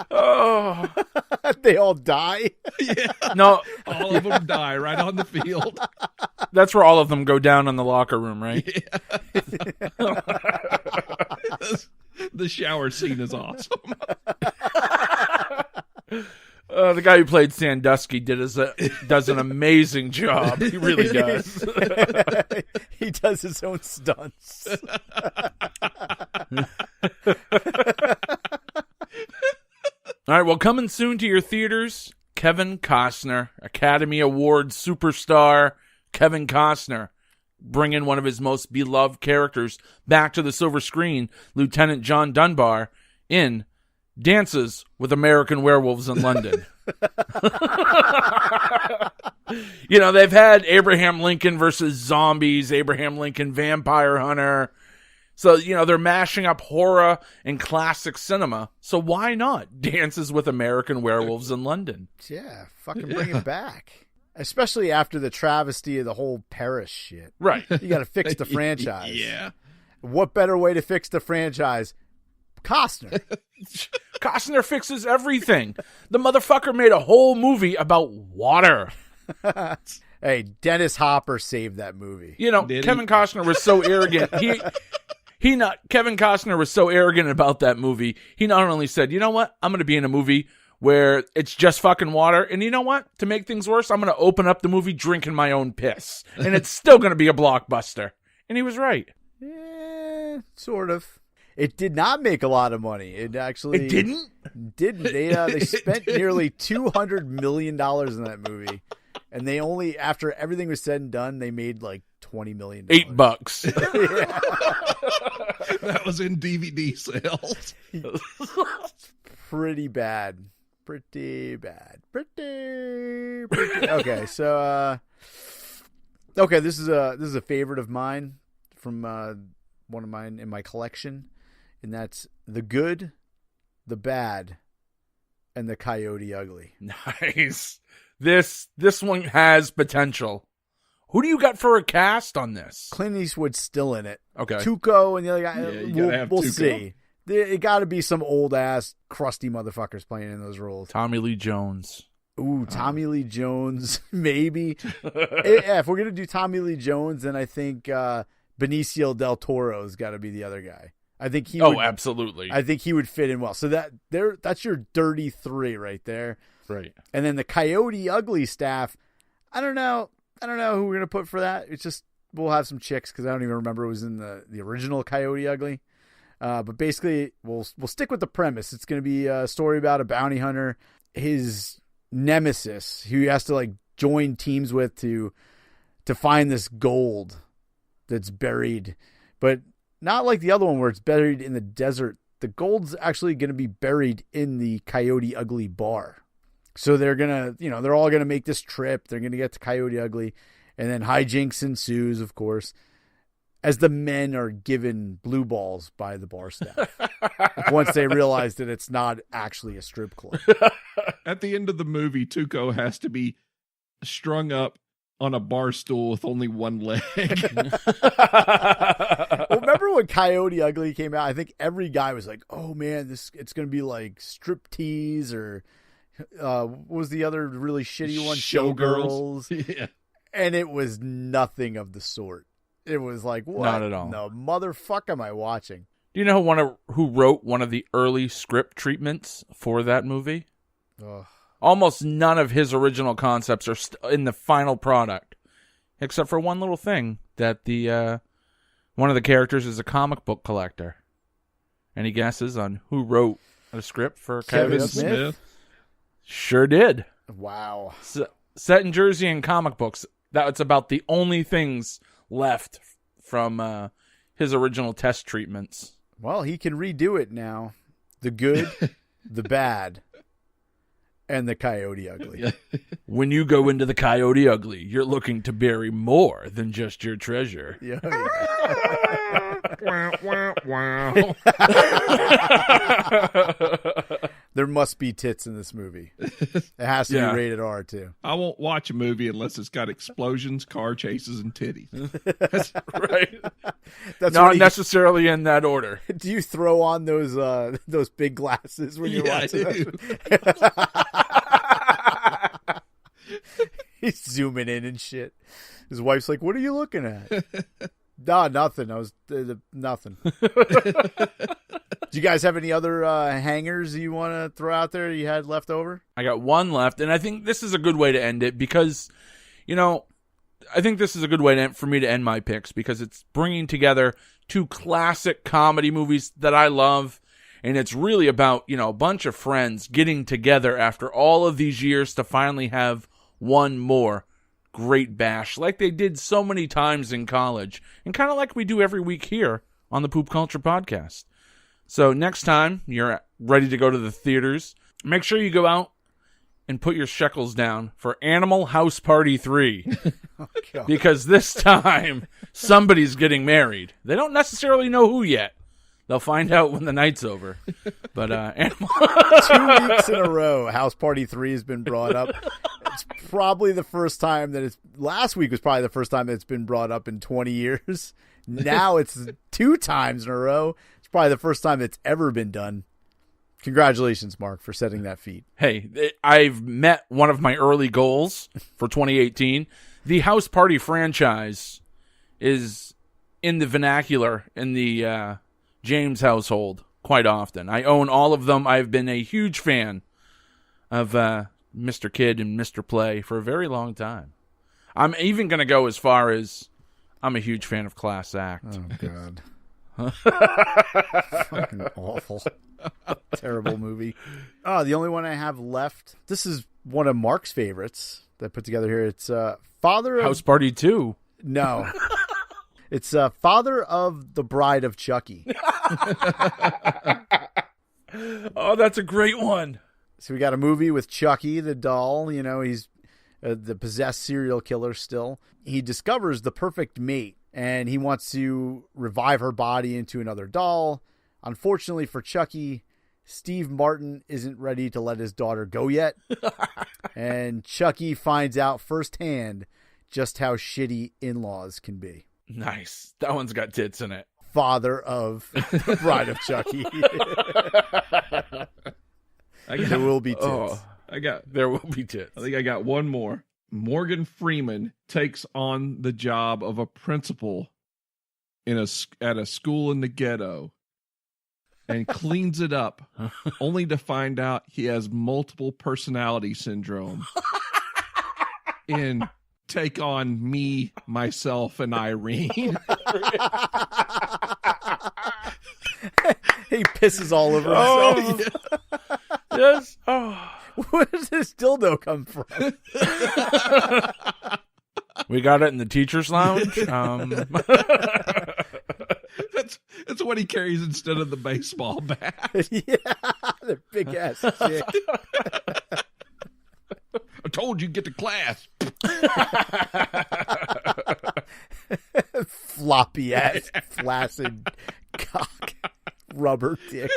Oh, they all die? Yeah. No, all of them die right on the field. That's where all of them go down in the locker room, right? Yeah. The shower scene is awesome. The guy who played Sandusky does an amazing job. He really does. He does his own stunts. All right, well, coming soon to your theaters, Kevin Costner, Academy Award superstar Kevin Costner, bringing one of his most beloved characters back to the silver screen, Lieutenant John Dunbar, in Dances with American Werewolves in London. They've had Abraham Lincoln versus zombies, Abraham Lincoln Vampire Hunter. So, they're mashing up horror and classic cinema. So why not Dances with American Werewolves in London? Yeah, fucking bring it back. Especially after the travesty of the whole Paris shit. Right. You got to fix the franchise. Yeah. What better way to fix the franchise? Costner. Costner fixes everything. The motherfucker made a whole movie about water. Hey, Dennis Hopper saved that movie. Kevin Costner was so arrogant. Kevin Costner was so arrogant about that movie. He not only said, you know what, I'm going to be in a movie where it's just fucking water. And you know what? To make things worse, I'm going to open up the movie drinking my own piss. And it's still going to be a blockbuster. And he was right. Yeah, sort of. It did not make a lot of money. It didn't? Didn't. They spent nearly $200 million in that movie. And they only, after everything was said and done, they made like $20 million. $8. That was in DVD sales. Pretty bad. Okay, so this is a favorite of mine from one of mine in my collection, and that's The Good, The Bad, and The Coyote Ugly. Nice. This one has potential. Who do you got for a cast on this? Clint Eastwood's still in it. Okay. Tuco and the other guy. Yeah, we'll Tuco. see. It got to be some old ass crusty motherfuckers playing in those roles. Tommy Lee Jones. Ooh, Tommy Lee Jones, maybe. If we're gonna do Tommy Lee Jones, then I think Benicio del Toro's got to be the other guy. I think he. Absolutely. I think he would fit in well. So that's your dirty three right there. Right. And then the Coyote Ugly staff. I don't know who we're gonna put for that. It's just we'll have some chicks because I don't even remember it was in the original Coyote Ugly. But basically, we'll stick with the premise. It's going to be a story about a bounty hunter, his nemesis, who he has to like join teams with to find this gold that's buried, but not like the other one where it's buried in the desert. The gold's actually going to be buried in the Coyote Ugly bar. So they're they're all going to make this trip. They're going to get to Coyote Ugly, and then hijinks ensues, of course, as the men are given blue balls by the bar staff once they realize that it's not actually a strip club. At the end of the movie, Tuco has to be strung up on a bar stool with only one leg. Well, remember when Coyote Ugly came out? I think every guy was like, "Oh man, it's going to be like striptease or what was the other really shitty one? Showgirls." Yeah. And it was nothing of the sort. It was like, what? Not at all. No, motherfucker, am I watching? Do you know who wrote one of the early script treatments for that movie? Ugh. Almost none of his original concepts are in the final product, except for one little thing that the one of the characters is a comic book collector. Any guesses on who wrote a script for Kevin Kevin Smith? Sure did. Wow. Set in Jersey and comic books. That's about the only things left from his original test treatments. Well, he can redo it now. The Good, the Bad, and the Coyote Ugly. When you go into the Coyote Ugly, you're looking to bury more than just your treasure. Yeah. There must be tits in this movie. It has to be rated R too. I won't watch a movie unless it's got explosions, car chases, and titties. That's right. That's not necessarily in that order. Do you throw on those big glasses when you're watching this? He's zooming in and shit. His wife's like, "What are you looking at?" Nah, nothing. I was nothing. Do you guys have any other hangers you want to throw out there you had left over? I got one left, and I think this is a good way to end it because, I think this is a good way for me to end my picks because it's bringing together two classic comedy movies that I love, and it's really about, a bunch of friends getting together after all of these years to finally have one more great bash like they did so many times in college and kind of like we do every week here on the Poop Culture Podcast. So next time you're ready to go to the theaters, make sure you go out and put your shekels down for Animal House Party 3. Because this time somebody's getting married. They don't necessarily know who yet. They'll find out when the night's over. But Animal 2 weeks in a row, House Party 3 has been brought up. It's probably the first time that last week was probably the first time that it's been brought up in 20 years. Now it's 2 times in a row. It's probably the first time it's ever been done. Congratulations, Mark, for setting that feat. Hey, I've met one of my early goals for 2018. The House Party franchise is in the vernacular in the James household quite often. I own all of them. I've been a huge fan of Mr. Kid and Mr. Play for a very long time. I'm even going to go as far as I'm a huge fan of Class Act. Oh, God. Fucking awful. Terrible movie. Oh, the only one I have left. This is one of Mark's favorites that I put together here. It's Father of... House Party 2. No. It's Father of the Bride of Chucky. Oh, that's a great one. So we got a movie with Chucky, the doll. You know, he's the possessed serial killer still. He discovers the perfect mate, and he wants to revive her body into another doll. Unfortunately for Chucky, Steve Martin isn't ready to let his daughter go yet. And Chucky finds out firsthand just how shitty in-laws can be. Nice. That one's got tits in it. Father of the Bride of Chucky. There will be tits. Oh, There will be tits. I think I got one more. Morgan Freeman takes on the job of a principal at a school in the ghetto and cleans it up, only to find out he has multiple personality syndrome. In Take On Me, Myself, and Irene. He pisses all over himself. Yes. Oh. Where does this dildo come from? We got it in the teacher's lounge. That's what he carries instead of the baseball bat. Yeah, the big ass chick. I told you get to class. Floppy ass, flaccid cock, rubber dick.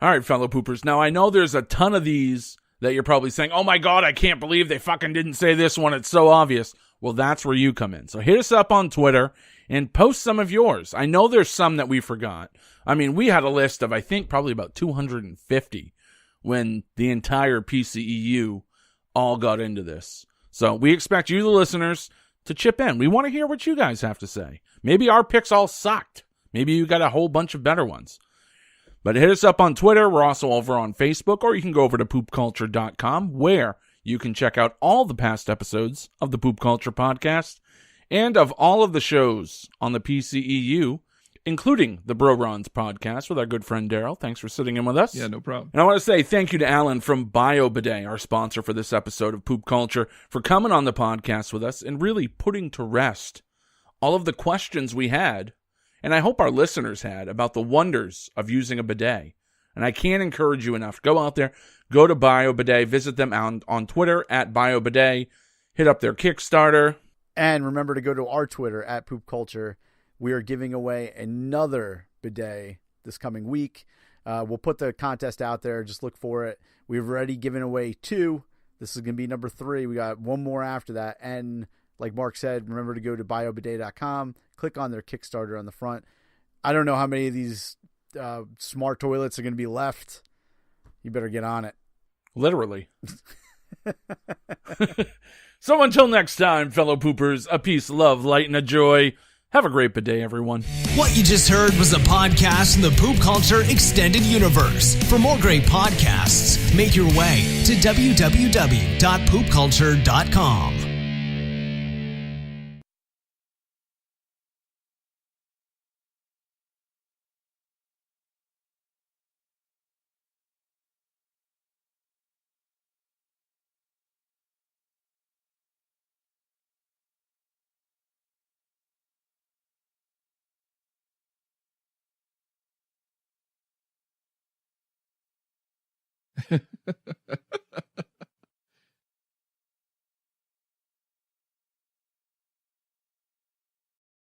All right, fellow poopers. Now, I know there's a ton of these that you're probably saying, oh my God, I can't believe they fucking didn't say this one. It's so obvious. Well, that's where you come in. So hit us up on Twitter and post some of yours. I know there's some that we forgot. I mean, we had a list of, I think, probably about 250 when the entire PCEU all got into this. So we expect you, the listeners, to chip in. We want to hear what you guys have to say. Maybe our picks all sucked. Maybe you got a whole bunch of better ones. But hit us up on Twitter. We're also over on Facebook, or you can go over to poopculture.com, where you can check out all the past episodes of the Poop Culture Podcast and of all of the shows on the PCEU, including the Bro Rons podcast with our good friend Darel. Thanks for sitting in with us. Yeah, no problem. And I want to say thank you to Alan from BioBidet, our sponsor for this episode of Poop Culture, for coming on the podcast with us and really putting to rest all of the questions we had, and I hope our listeners had, about the wonders of using a bidet. And I can't encourage you enough. Go out there, go to BioBidet, visit them on Twitter at BioBidet, hit up their Kickstarter. And remember to go to our Twitter at Poop Culture. We are giving away another bidet this coming week. We'll put the contest out there. Just look for it. We've already given away 2. This is going to be number 3. We got one more after that. And like Mark said, remember to go to biobidet.com, click on their Kickstarter on the front. I don't know how many of these smart toilets are going to be left. You better get on it. Literally. So until next time, fellow poopers, a peace, love, light, and a joy. Have a great bidet, everyone. What you just heard was a podcast in the Poop Culture Extended Universe. For more great podcasts, make your way to www.poopculture.com.